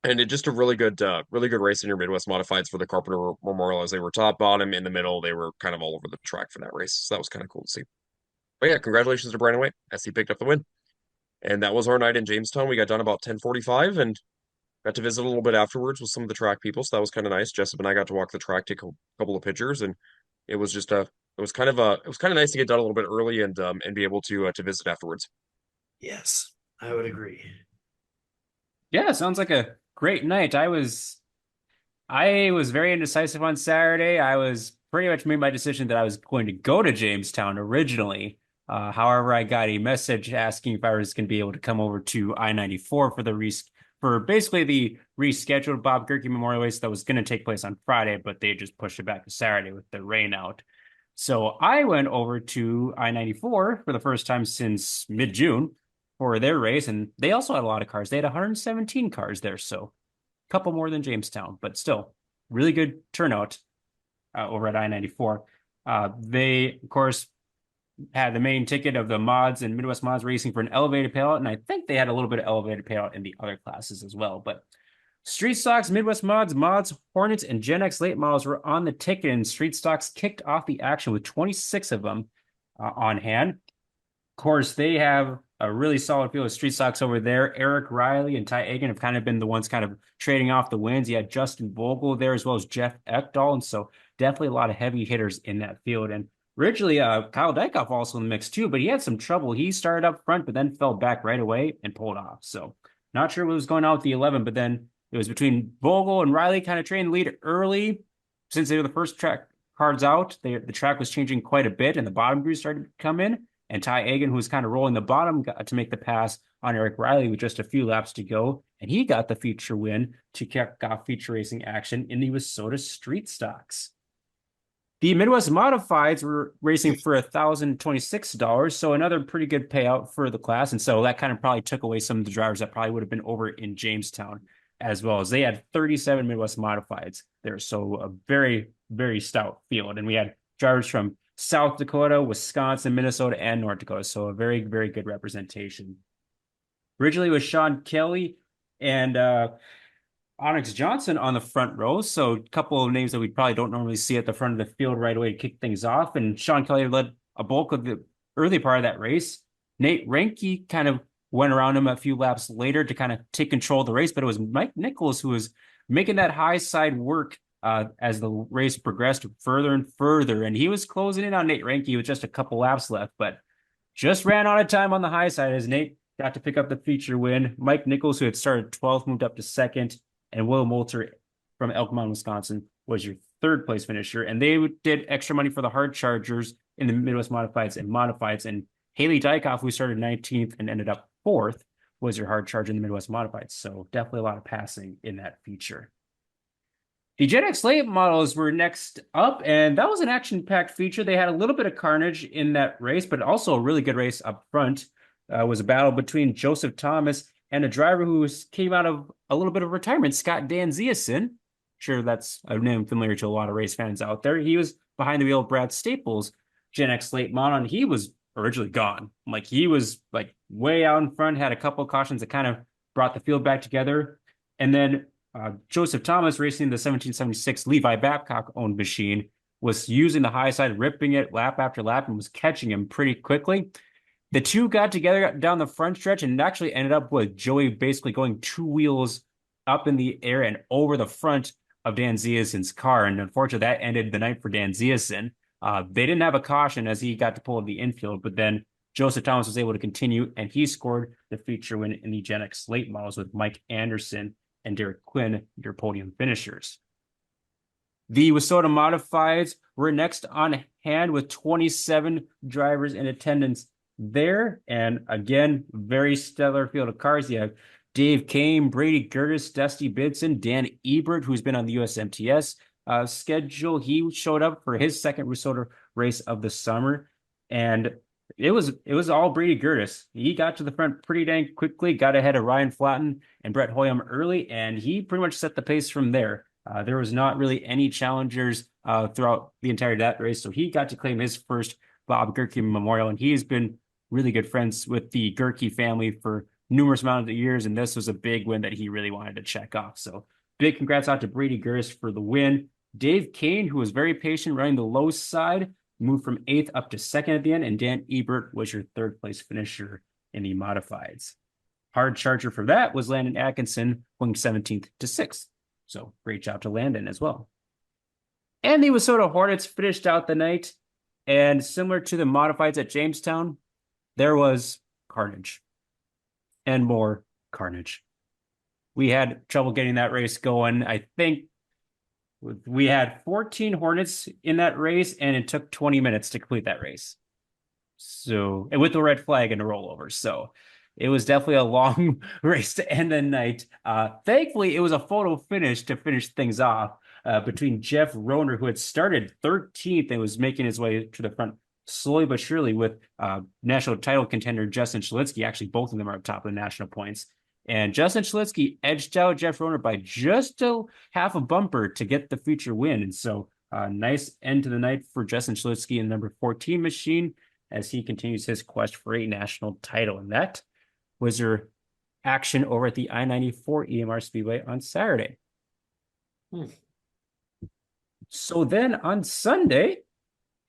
and it just a really good race in your Midwest Modifieds for the Carpenter Memorial as they were top, bottom, in the middle. They were kind of all over the track for that race, so that was kind of cool to see. But yeah, congratulations to Brandon White as he picked up the win, and that was our night in Jamestown. We got done about 10:45 and got to visit a little bit afterwards with some of the track people, so that was kind of nice. Jessup and I got to walk the track, take a couple of pictures, and it was just a it was kind of nice to get done a little bit early and be able to visit afterwards. Yes, I would agree. Yeah, sounds like a great night. I was very indecisive on Saturday. I was pretty much made my decision that I was going to go to Jamestown originally. However, I got a message asking if I was going to be able to come over to I-94 for for basically the rescheduled Bob Gerke Memorial Race that was going to take place on Friday, but they just pushed it back to Saturday with the rain out. So I went over to I-94 for the first time since mid-June for their race, and they also had a lot of cars. They had 117 cars there, so couple more than Jamestown, but still really good turnout over at I-94. They, of course, had the main ticket of the mods and Midwest Mods racing for an elevated payout, and I think they had a little bit of elevated payout in the other classes as well. But Street Stocks, Midwest Mods, Mods, Hornets, and Gen X late models were on the ticket, and Street Stocks kicked off the action with 26 of them on hand. Of course, they have a really solid field of street stocks over there. Eric Riley and Ty Egan have kind of been the ones kind of trading off the wins. You had Justin Vogel there as well as Jeff Ekdahl. And so definitely a lot of heavy hitters in that field. And originally, Kyle Dykoff also in the mix too, but he had some trouble. He started up front, but then fell back right away and pulled off. So not sure what was going on with the 11, but then it was between Vogel and Riley kind of trying to lead early. Since they were the first track cards out, the track was changing quite a bit and the bottom group started to come in. And Ty Egan, who was kind of rolling the bottom, got to make the pass on Eric Riley with just a few laps to go. And he got the feature win to kick off feature racing action in the Minnesota Street Stocks. The Midwest Modifieds were racing for $1,026, so another pretty good payout for the class. And so that kind of probably took away some of the drivers that probably would have been over in Jamestown, as well as they had 37 Midwest Modifieds there. So a very, very stout field. And we had drivers from South Dakota, Wisconsin, Minnesota, and North Dakota. So a very, very good representation. Originally it was Sean Kelly and Onyx Johnson on the front row. So a couple of names that we probably don't normally see at the front of the field right away to kick things off. And Sean Kelly led a bulk of the early part of that race. Nate Reinke kind of went around him a few laps later to kind of take control of the race, but it was Mike Nichols who was making that high side work as the race progressed further and further. And he was closing in on Nate Reinke with just a couple laps left, but just ran out of time on the high side as Nate got to pick up the feature win. Mike Nichols, who had started 12th, moved up to second, and Will Moulter from Elk Mountain, Wisconsin, was your third place finisher. And they did extra money for the hard chargers in the Midwest Modifieds and Modifieds. And Haley Dykoff, who started 19th and ended up 4th, was your hard charger in the Midwest Modifieds. So definitely a lot of passing in that feature. The Gen X late models were next up, and that was an action-packed feature. They had a little bit of carnage in that race, but also a really good race up front. was a battle between Joseph Thomas and a driver came out of a little bit of retirement, Scott Danziason. Sure, that's a name familiar to a lot of race fans out there. He was behind the wheel of Brad Staples' Gen X late model, and he was originally gone. Like he was like way out in front, had a couple of cautions that kind of brought the field back together. And then Joseph Thomas, racing the 1776 Levi Babcock owned machine, was using the high side, ripping it lap after lap, and was catching him pretty quickly. The two got together down the front stretch and actually ended up with Joey basically going two wheels up in the air and over the front of Dan Ziason's car. And unfortunately, that ended the night for Dan Ziason. They didn't have a caution as he got to pull the infield, but then Joseph Thomas was able to continue, and he scored the feature win in the Gen X late models with Mike Anderson and Derek Quinn, your podium finishers. The WISSOTA Modifieds were next on hand with 27 drivers in attendance there. And again, very stellar field of cars. You have Dave Kane, Brady Gertis, Dusty Bidson, Dan Ebert, who's been on the USMTS schedule. He showed up for his second WISSOTA race of the summer. And it was all Brady Gertis. He got to the front pretty dang quickly, got ahead of Ryan Flatten and Brett Hoyam early, and he pretty much set the pace from there. There was not really any challengers throughout the entire that race, so he got to claim his first Bob Gerke Memorial, and he has been really good friends with the Gerke family for numerous amounts of years, and this was a big win that he really wanted to check off. So big congrats out to Brady Gertis for the win. Dave Kane, who was very patient running the low side, moved from 8th up to 2nd at the end, and Dan Ebert was your 3rd place finisher in the modifieds. Hard charger for that was Landon Atkinson, going 17th to 6th. So great job to Landon as well. And the WISSOTA Hornets finished out the night, and similar to the modifieds at Jamestown, there was carnage and more carnage. We had trouble getting that race going. I think we had 14 Hornets in that race, and it took 20 minutes to complete that race. So, and with the red flag and the rollover. So it was definitely a long race to end the night. Thankfully, it was a photo finish to finish things off between Jeff Roner, who had started 13th and was making his way to the front slowly but surely with national title contender Justin Chalitsky. Actually, both of them are up top of the national points. And Justin Chalitsky edged out Jeff Roner by just a half a bumper to get the feature win. And so nice end to the night for Justin Chalitsky in the number 14 machine as he continues his quest for a national title. And that was your action over at the I-94 EMR Speedway on Saturday. So then on Sunday,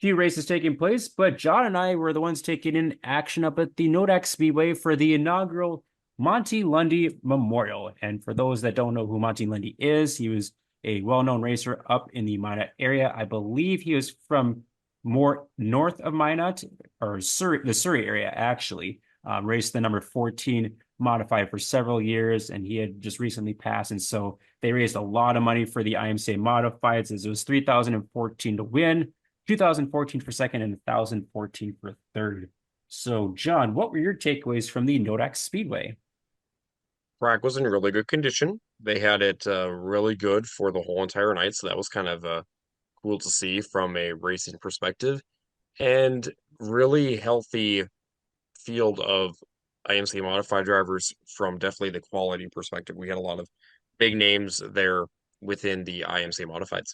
few races taking place, but John and I were the ones taking in action up at the Nodak Speedway for the inaugural Monty Lundy Memorial. And for those that don't know who Monty Lundy is, he was a well-known racer up in the Minot area. I believe he was from more north of Minot, or Surrey, the Surrey area, actually. Raced the number 14 modified for several years, and he had just recently passed. And so they raised a lot of money for the IMCA modifieds, as it was $3,014 to win, $2,014 for second, and $1,014 for third. So, John, what were your takeaways from the Nodak Speedway? Track was in really good condition. They had it really good for the whole entire night, so that was kind of cool to see from a racing perspective. And really healthy field of IMCA modified drivers from definitely the quality perspective. We had a lot of big names there within the IMCA modifieds.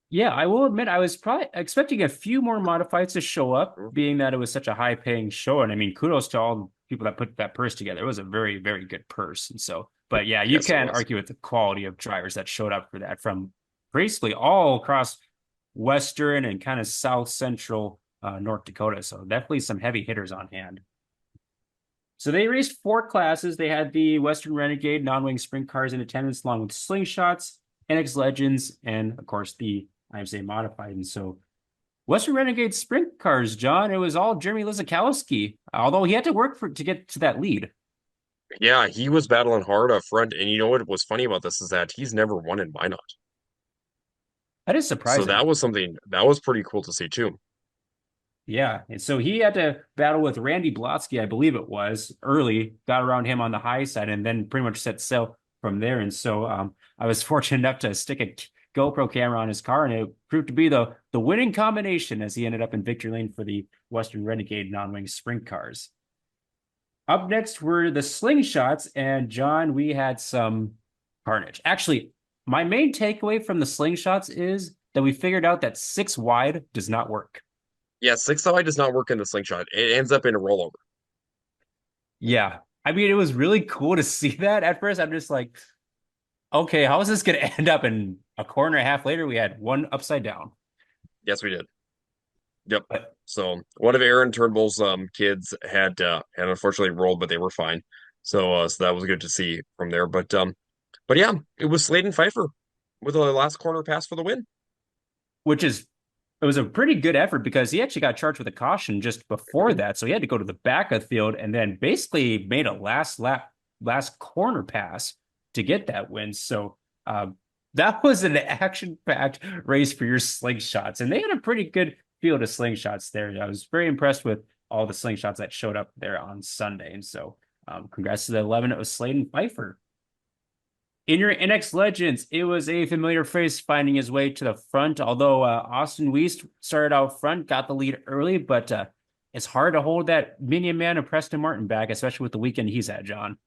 Yeah, I will admit I was probably expecting a few more modifieds to show up, being that it was such a high-paying show. And I mean, kudos to all the people that put that purse together. It was a very, very good purse. And so, but yeah, you can't argue with the quality of drivers that showed up for that from basically all across Western and kind of South Central North Dakota. So definitely some heavy hitters on hand. So they raced 4 classes. They had the Western Renegade non-wing sprint cars in attendance, along with slingshots, NX Legends, and of course the IMCA modified. And so Western Renegade sprint cars, John, it was all Jeremy Lizakowski, although he had to work to get to that lead. Yeah, he was battling hard up front. And you know what was funny about this is that he's never won in Minot. That is surprising. So that was something that was pretty cool to see too. Yeah, and so he had to battle with Randy Blotsky, I believe it was, early, got around him on the high side, and then pretty much set sail from there. And so I was fortunate enough to stick a GoPro camera on his car, and it proved to be the winning combination as he ended up in victory lane for the Western Renegade non-wing sprint cars. Up next were the slingshots, and John, we had some carnage. Actually, my main takeaway from the slingshots is that we figured out that 6 wide does not work. Yeah, 6 wide does not work in the slingshot. It ends up in a rollover. Yeah. I mean, it was really cool to see that. At first, I'm just like, okay, how is this going to end up in a corner and a half later? We had one upside down. Yes, we did. Yep. But So one of Aaron Turnbull's kids had unfortunately rolled, but they were fine. So that was good to see from there. But yeah, it was Slade and Pfeiffer with the last corner pass for the win. which is it was a pretty good effort because he actually got charged with a caution just before that. So he had to go to the back of the field and then basically made a last corner pass to get that win. So that was an action-packed race for your slingshots. And they had a pretty good field of slingshots there. I was very impressed with all the slingshots that showed up there on Sunday. And so congrats to the 11 of Slade and Pfeiffer. In your NX Legends, it was a familiar face finding his way to the front, although Austin Weist started out front, got the lead early, but it's hard to hold that minion man of Preston Martin back, especially with the weekend he's had, John.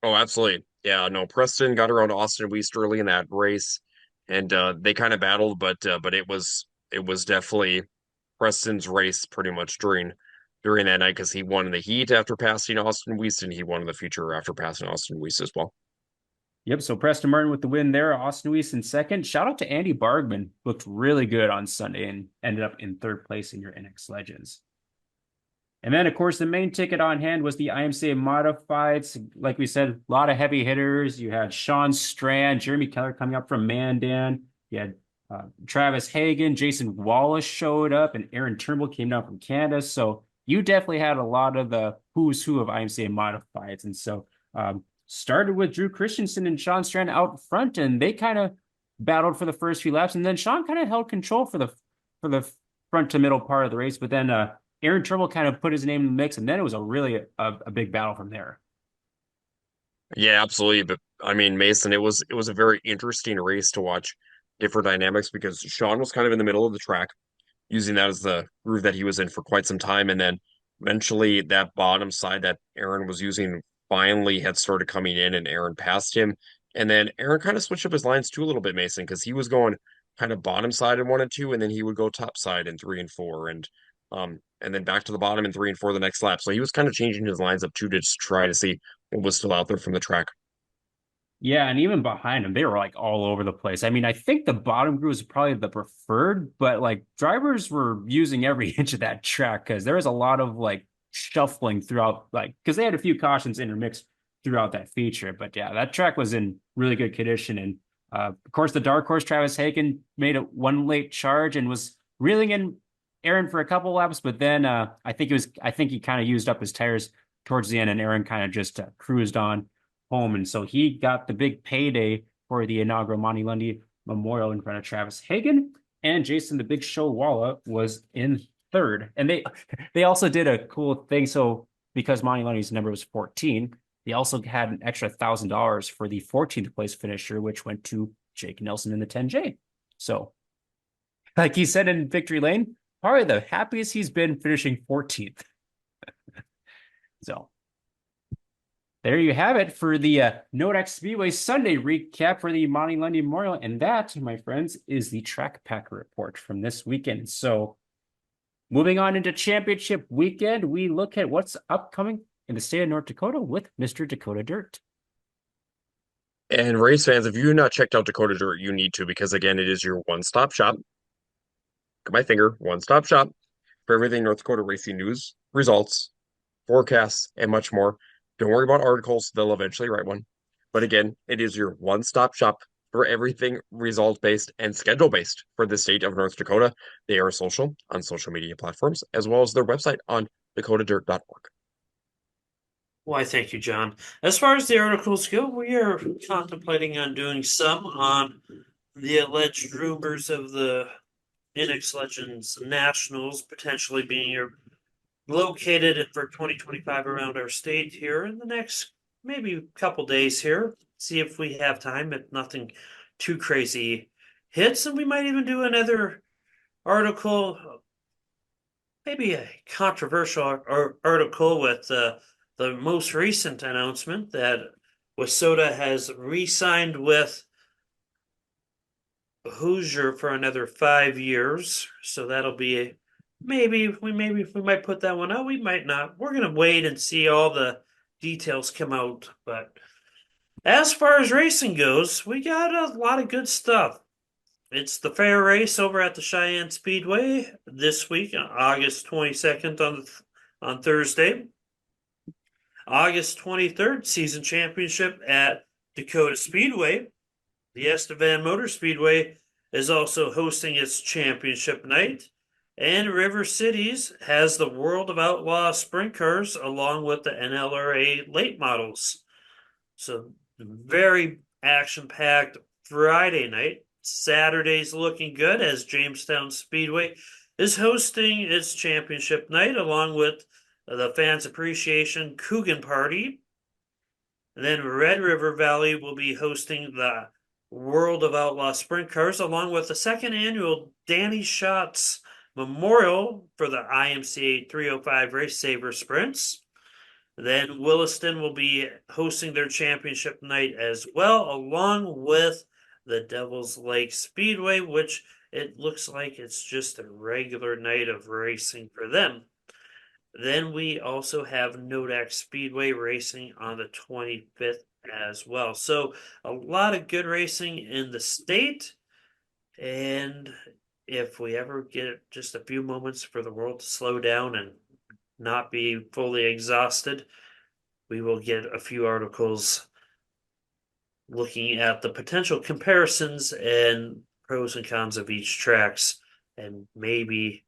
Oh, absolutely. Yeah, no, Preston got around Austin Weist early in that race, and they kind of battled, but it was definitely Preston's race pretty much during that night because he won in the heat after passing Austin Weist, and he won in the future after passing Austin Weist as well. Yep, so Preston Martin with the win there, Austin Weiss in second. Shout out to Andy Bargman, looked really good on Sunday and ended up in third place in your NX Legends. And then, of course, the main ticket on hand was the IMCA Modifieds. Like we said, a lot of heavy hitters. You had Sean Strand, Jeremy Keller coming up from Mandan. You had Travis Hagen, Jason Wallace showed up, and Aaron Turnbull came down from Canada. So you definitely had a lot of the who's who of IMCA Modifieds. And so started with Drew Christensen and Sean Strand out front, and they kind of battled for the first few laps. And then Sean kind of held control for the front to middle part of the race. But then Aaron Turnbull kind of put his name in the mix, and then it was a big battle from there. Yeah, absolutely. But I mean, Mason, it was a very interesting race to watch different dynamics because Sean was kind of in the middle of the track, using that as the groove that he was in for quite some time, and then eventually that bottom side that Aaron was using finally had started coming in, and Aaron passed him, and then Aaron kind of switched up his lines too a little bit, Mason, because he was going kind of bottom side in 1 and 2, and then he would go top side in 3 and 4, and then back to the bottom in 3 and 4 the next lap. So he was kind of changing his lines up too to just try to see what was still out there from the track. Yeah, and even behind him, they were like all over the place. I mean, I think the bottom group was probably the preferred, but like drivers were using every inch of that track because there was a lot of like shuffling throughout, like because they had a few cautions intermixed throughout that feature. But yeah, that track was in really good condition. And of course, the dark horse Travis Hagen made one late charge and was reeling in Aaron for a couple laps, but then I think he kind of used up his tires towards the end, and Aaron kind of just cruised on home. And so he got the big payday for the inaugural Monty Lundy Memorial in front of Travis Hagen. And Jason the Big Show Walla was in third. And they also did a cool thing. So because Monty Lundy's number was 14, they also had an extra $1,000 for the 14th place finisher, which went to Jake Nelson in the 10J. So like he said in Victory Lane, probably the happiest he's been finishing 14th. So there you have it for the Nodex Speedway Sunday recap for the Monty Lundy Memorial. And that, my friends, is the Track Packer report from this weekend. So moving on into championship weekend, we look at what's upcoming in the state of North Dakota with Mr. Dakota Dirt. And race fans, if you've not checked out Dakota Dirt, you need to because again, it is your one-stop shop. Look at my finger, one-stop shop for everything North Dakota racing news, results, forecasts, and much more. Don't worry about articles, they'll eventually write one. But again, it is your one-stop shop for everything result-based and schedule-based for the state of North Dakota. They are social on social media platforms, as well as their website on dakotadirt.org. Why, thank you, John. As far as the articles go, we are contemplating on doing some on the alleged rumors of the NX Legends Nationals potentially being located for 2025 around our state here in the next maybe couple days here. See if we have time, if nothing too crazy hits. And we might even do another article, maybe a controversial article with the the most recent announcement that Wasota has re-signed with Hoosier for another 5 years. So that'll be maybe we might put that one out. We might not. We're gonna wait and see all the details come out. But as far as racing goes, we got a lot of good stuff. It's the fair race over at the Cheyenne Speedway this week, August 22nd on Thursday. August 23rd, season championship at Dakota Speedway. The Estevan Motor Speedway is also hosting its championship night. And River Cities has the World of Outlaw Sprint Cars along with the NLRA late models. So very action-packed Friday night. Saturday's looking good as Jamestown Speedway is hosting its championship night along with the Fans Appreciation Coogan Party. Then Red River Valley will be hosting the World of Outlaw Sprint Cars along with the second annual Danny Schatz Memorial for the IMCA 305 Race Saver Sprints. Then Williston will be hosting their championship night as well, along with the Devil's Lake Speedway, which it looks like it's just a regular night of racing for them. Then we also have Nodak Speedway racing on the 25th as well. So a lot of good racing in the state. And if we ever get just a few moments for the world to slow down and not be fully exhausted, we will get a few articles looking at the potential comparisons and pros and cons of each tracks, and maybe,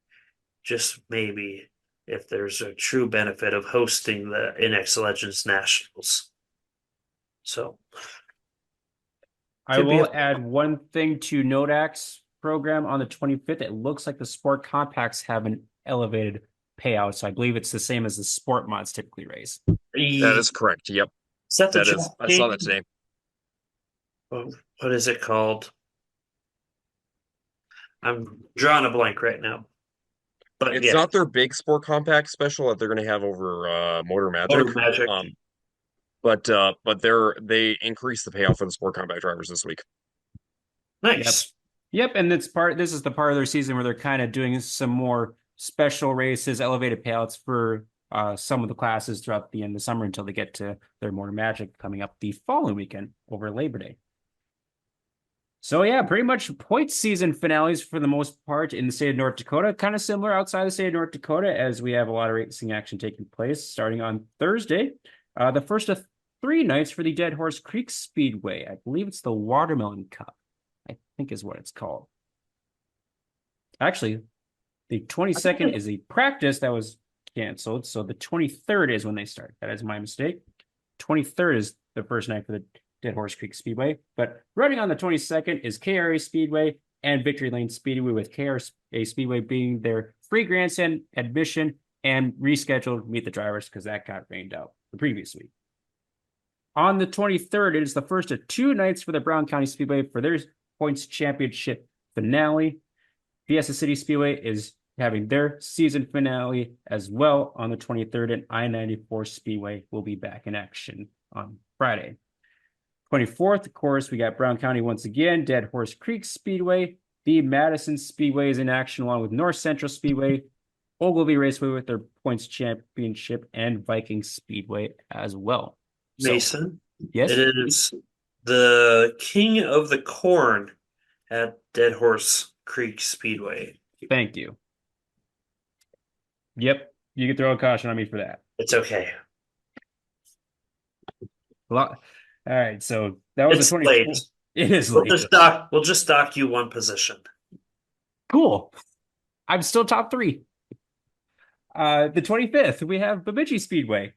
just maybe, if there's a true benefit of hosting the NX Legends Nationals. So I will add one thing to Nodak's program on the 25th. It looks like the Sport Compacts have an elevated payout, so I believe it's the same as the Sport Mods typically raise. That is correct. Yep. Is that That is. I saw that today. What is it called? I'm drawing a blank right now. But It's not their big Sport Compact special that they're going to have over Motor Magic. Motor Magic. But they increased the payout for the Sport Compact drivers this week. Nice. Yep, and this is the part of their season where they're kind of doing some more special races, elevated payouts for some of the classes throughout the end of the summer until they get to their Motor Magic coming up the following weekend over Labor Day. So yeah, pretty much point season finales for the most part in the state of North Dakota. Kind of similar outside the state of North Dakota as we have a lot of racing action taking place starting on Thursday. The first of 3 nights for the Dead Horse Creek Speedway. I believe it's the Watermelon Cup, I think is what it's called. Actually, the 22nd is a practice that was canceled, so the 23rd is when they start. That is my mistake. 23rd is the first night for the Dead Horse Creek Speedway, but running on the 22nd is KRA Speedway and Victory Lane Speedway, with KRA Speedway being their free grandstand admission and rescheduled Meet the Drivers because that got rained out the previous week. On the 23rd, it is the first of 2 nights for the Brown County Speedway for their points championship finale. Fiesta City Speedway is having their season finale as well on the 23rd, and I-94 Speedway will be back in action on Friday. 24th, of course, we got Brown County once again, Dead Horse Creek Speedway. The Madison Speedway is in action along with North Central Speedway, Ogilvy Raceway with their points championship, and Viking Speedway as well. Mason, yes, it is the King of the Corn at Dead Horse Creek Speedway. Thank you. Yep, you can throw a caution on me for that. It's okay. All right, so that was It's the 24th. late. It is We'll late. just dock you 1 position. Cool. I'm still top 3. The 25th, we have Bemidji Speedway,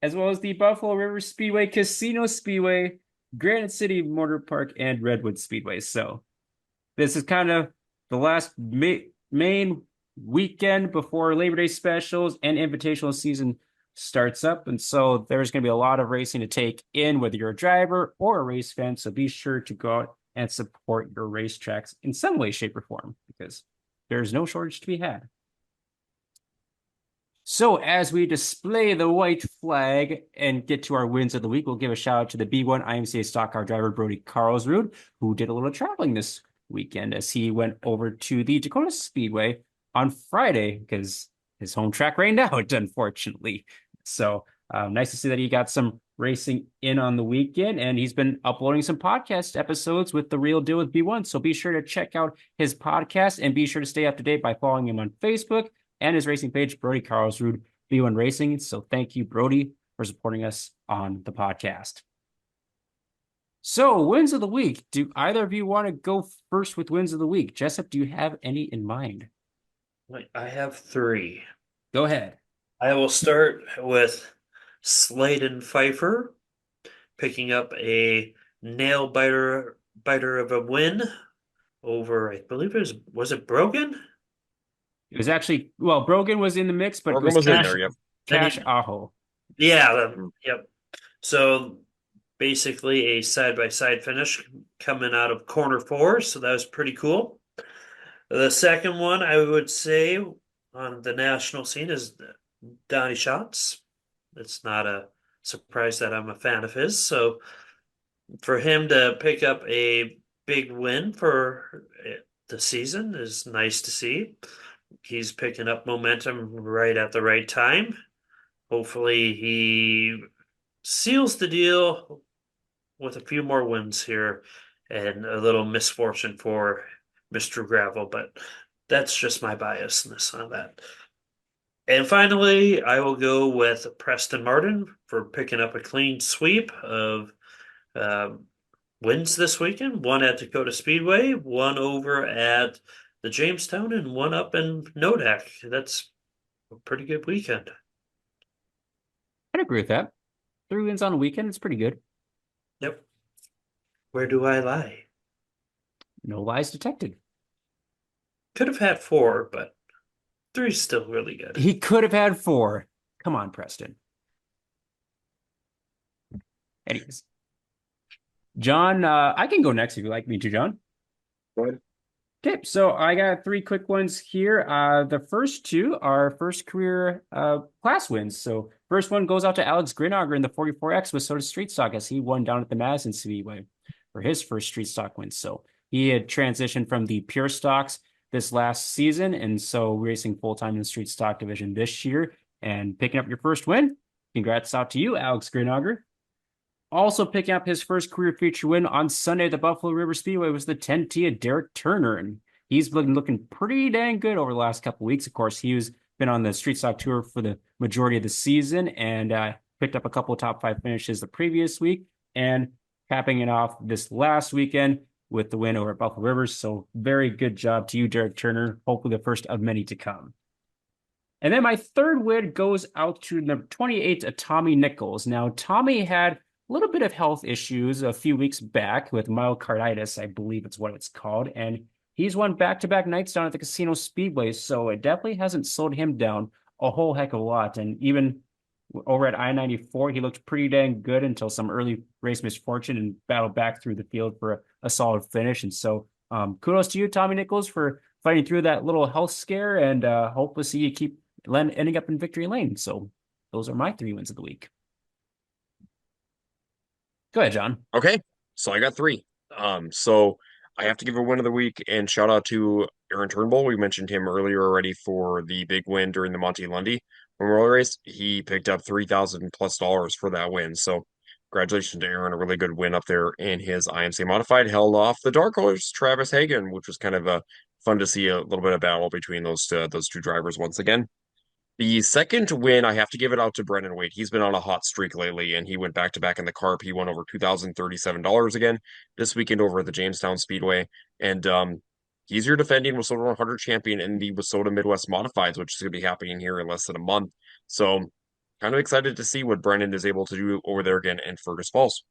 as well as the Buffalo River Speedway, Casino Speedway, Granite City Motor Park, and Redwood Speedway. So this is kind of the last main weekend before Labor Day specials and invitational season starts up. And so there's going to be a lot of racing to take in, whether you're a driver or a race fan. So be sure to go out and support your racetracks in some way, shape, or form, because there's no shortage to be had. So as we display the white flag and get to our wins of the week, we'll give a shout out to the B1 IMCA stock car driver Brody Carlsrud, who did a little traveling this weekend as he went over to the Dakota Speedway on Friday because his home track rained out, unfortunately. So nice to see that he got some racing in on the weekend, and he's been uploading some podcast episodes with The Real Deal with B1. So be sure to check out his podcast and be sure to stay up to date by following him on Facebook and his racing page, Brody Carlsrud, B1 Racing. So thank you, Brody, for supporting us on the podcast. So wins of the week. Do either of you want to go first with wins of the week? Jessup, do you have any in mind? I have three. Go ahead. I will start with Sladen Pfeiffer picking up a nail biter of a win over, I believe was it Brogan? It was actually, well, Brogan was in the mix, but it Morgan was was in Cash, there, yep. Cash Aho. Yeah, yep. So basically a side-by-side finish coming out of corner four, so that was pretty cool. The second one I would say on the national scene is Donnie Schatz. It's not a surprise that I'm a fan of his. So for him to pick up a big win for the season is nice to see. He's picking up momentum right at the right time. Hopefully he seals the deal with a few more wins here and a little misfortune for Mr. Gravel, but that's just my biasness on that. And finally, I will go with Preston Martin for picking up a clean sweep of wins this weekend. One at Dakota Speedway, one over at the Jamestown, and one up in Nodak. That's a pretty good weekend. I'd agree with that. 3 wins on a weekend, it's pretty good. Yep. Where do I lie? No lies detected. Could have had 4, but 3's still really good. He could have had 4. Come on, Preston. Anyways. John, I can go next if you'd like me to, John. Go ahead. Okay, so I got 3 quick ones here. The first 2 are first career class wins. So first one goes out to Alex Grinauger in the 44X with Soda Street Stock as he won down at the Madison Speedway for his first street stock win. So he had transitioned from the pure stocks this last season, and so racing full-time in the street stock division this year and picking up your first win. Congrats out to you, Alex Grinauger. Also picking up his first career feature win on Sunday at the Buffalo River Speedway was the 10T of Derek Turner, and he's been looking pretty dang good over the last couple of weeks. Of course, he's been on the street stock tour for the majority of the season and picked up a couple of top 5 finishes the previous week and capping it off this last weekend with the win over at Buffalo Rivers. So very good job to you, Derek Turner. Hopefully the first of many to come. And then my third win goes out to number 28, Tommy Nichols. Now, Tommy had a little bit of health issues a few weeks back with myocarditis, I believe it's what it's called. And he's won back-to-back nights down at the Casino Speedway. So it definitely hasn't slowed him down a whole heck of a lot. And even over at I-94, he looked pretty dang good until some early race misfortune and battled back through the field for a solid finish. And so kudos to you, Tommy Nichols, for fighting through that little health scare, and hope to see you keep ending up in victory lane. So those are my 3 wins of the week. Go ahead, John. Okay, so I got 3. So I have to give a win of the week and shout out to Aaron Turnbull. We mentioned him earlier already for the big win during the Monte Lundy Memorial Race. He picked up $3,000+ for that win. So congratulations to Aaron, a really good win up there in his IMC modified. Held off the dark horse Travis Hagen, which was kind of fun to see a little bit of battle between those two drivers once again. The second win, I have to give it out to Brendan Wade. He's been on a hot streak lately, and he went back to back in the Carp. He won over $2,037 again this weekend over at the Jamestown Speedway. And he's your defending WISSOTA 100 champion in the WISSOTA Midwest Modifieds, which is going to be happening here in less than a month. So kind of excited to see what Brendan is able to do over there again in Fergus Falls.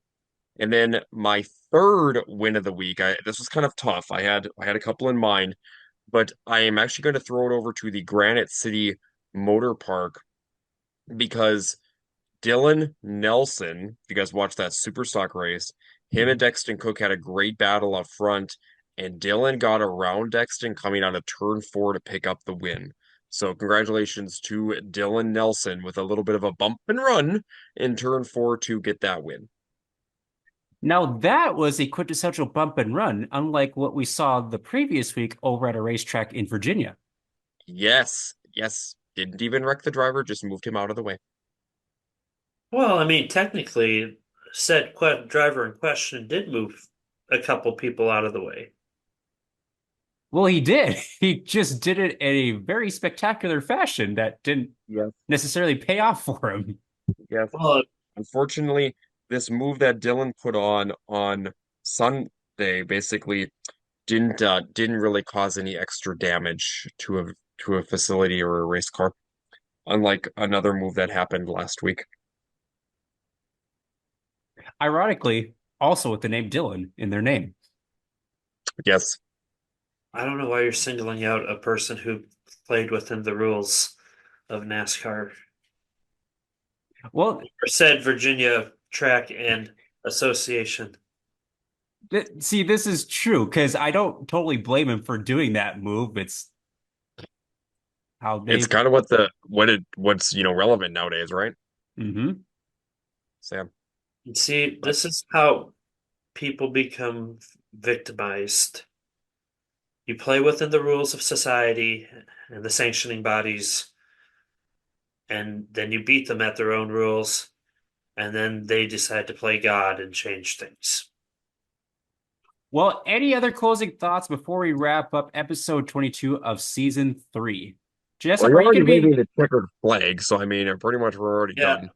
And then my third win of the week, this was kind of tough. I had a couple in mind, but I am actually going to throw it over to the Granite City Motor Park because Dylan Nelson, if you guys watched that super stock race, him and Dexton Cook had a great battle up front, and Dylan got around Dexton coming out of turn 4 to pick up the win. So congratulations to Dylan Nelson with a little bit of a bump and run in turn 4 to get that win. Now that was a quintessential bump and run, unlike what we saw the previous week over at a racetrack in Virginia. Yes, yes. Didn't even wreck the driver, just moved him out of the way. Well, I mean, technically, said driver in question did move a couple people out of the way. Well, he did. He just did it in a very spectacular fashion that didn't Yes, necessarily pay off for him. yes. Well, Unfortunately, this move that Dylan put on Sunday basically didn't really cause any extra damage to a facility or a race car, unlike another move that happened last week. Ironically, also with the name Dylan in their name. Yes, I don't know why you're singling out a person who played within the rules of NASCAR Well, or said Virginia Track and Association. see, this is true because I don't totally blame him for doing that move. It's how it's they. kind of what's relevant nowadays, right, Mhm. Sam? And see, But this is how people become victimized. You play within the rules of society and the sanctioning bodies, and then you beat them at their own rules, and then they decide to play God and change things. Well, any other closing thoughts before we wrap up episode 22 of season 3? well, Jessup, you are you going already to gave me be? the checkered flag, so I mean, pretty much we're already Yeah. done.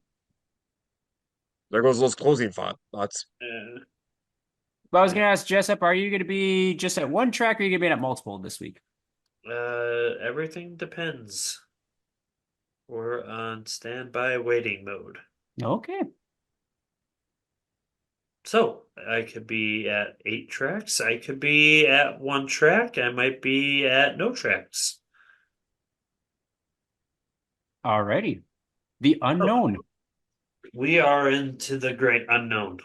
There goes those closing thoughts. Uh, Well, I was going to ask Jessup, are you going to be just at one track or are you going to be at multiple this week? everything depends. We're on standby waiting mode. Okay. So I could be at 8 tracks. I could be at one track. I might be at no tracks. Alrighty. The Oh, unknown. we are into the great unknown.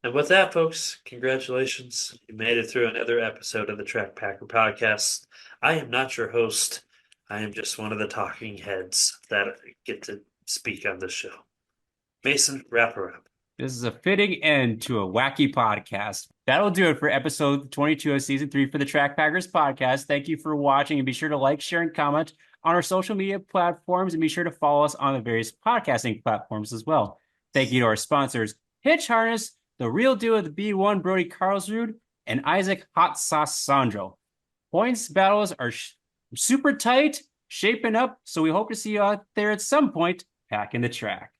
And with that, folks, congratulations. You made it through another episode of the Track Packer podcast. I am not your host. I am just one of the talking heads that get to speak on this show. Mason, wrap her up. This is a fitting end to a wacky podcast. That'll do it for episode 22 of season 3 for the Track Packers podcast. Thank you for watching and be sure to like, share, and comment on our social media platforms and be sure to follow us on the various podcasting platforms as well. Thank you to our sponsors, Hitch Harness, the real deal of the B1 Brody Karlsruhe, and Isaac Hot Sauce Sandro. Points battles are super tight, shaping up, so we hope to see you out there at some point back in the track.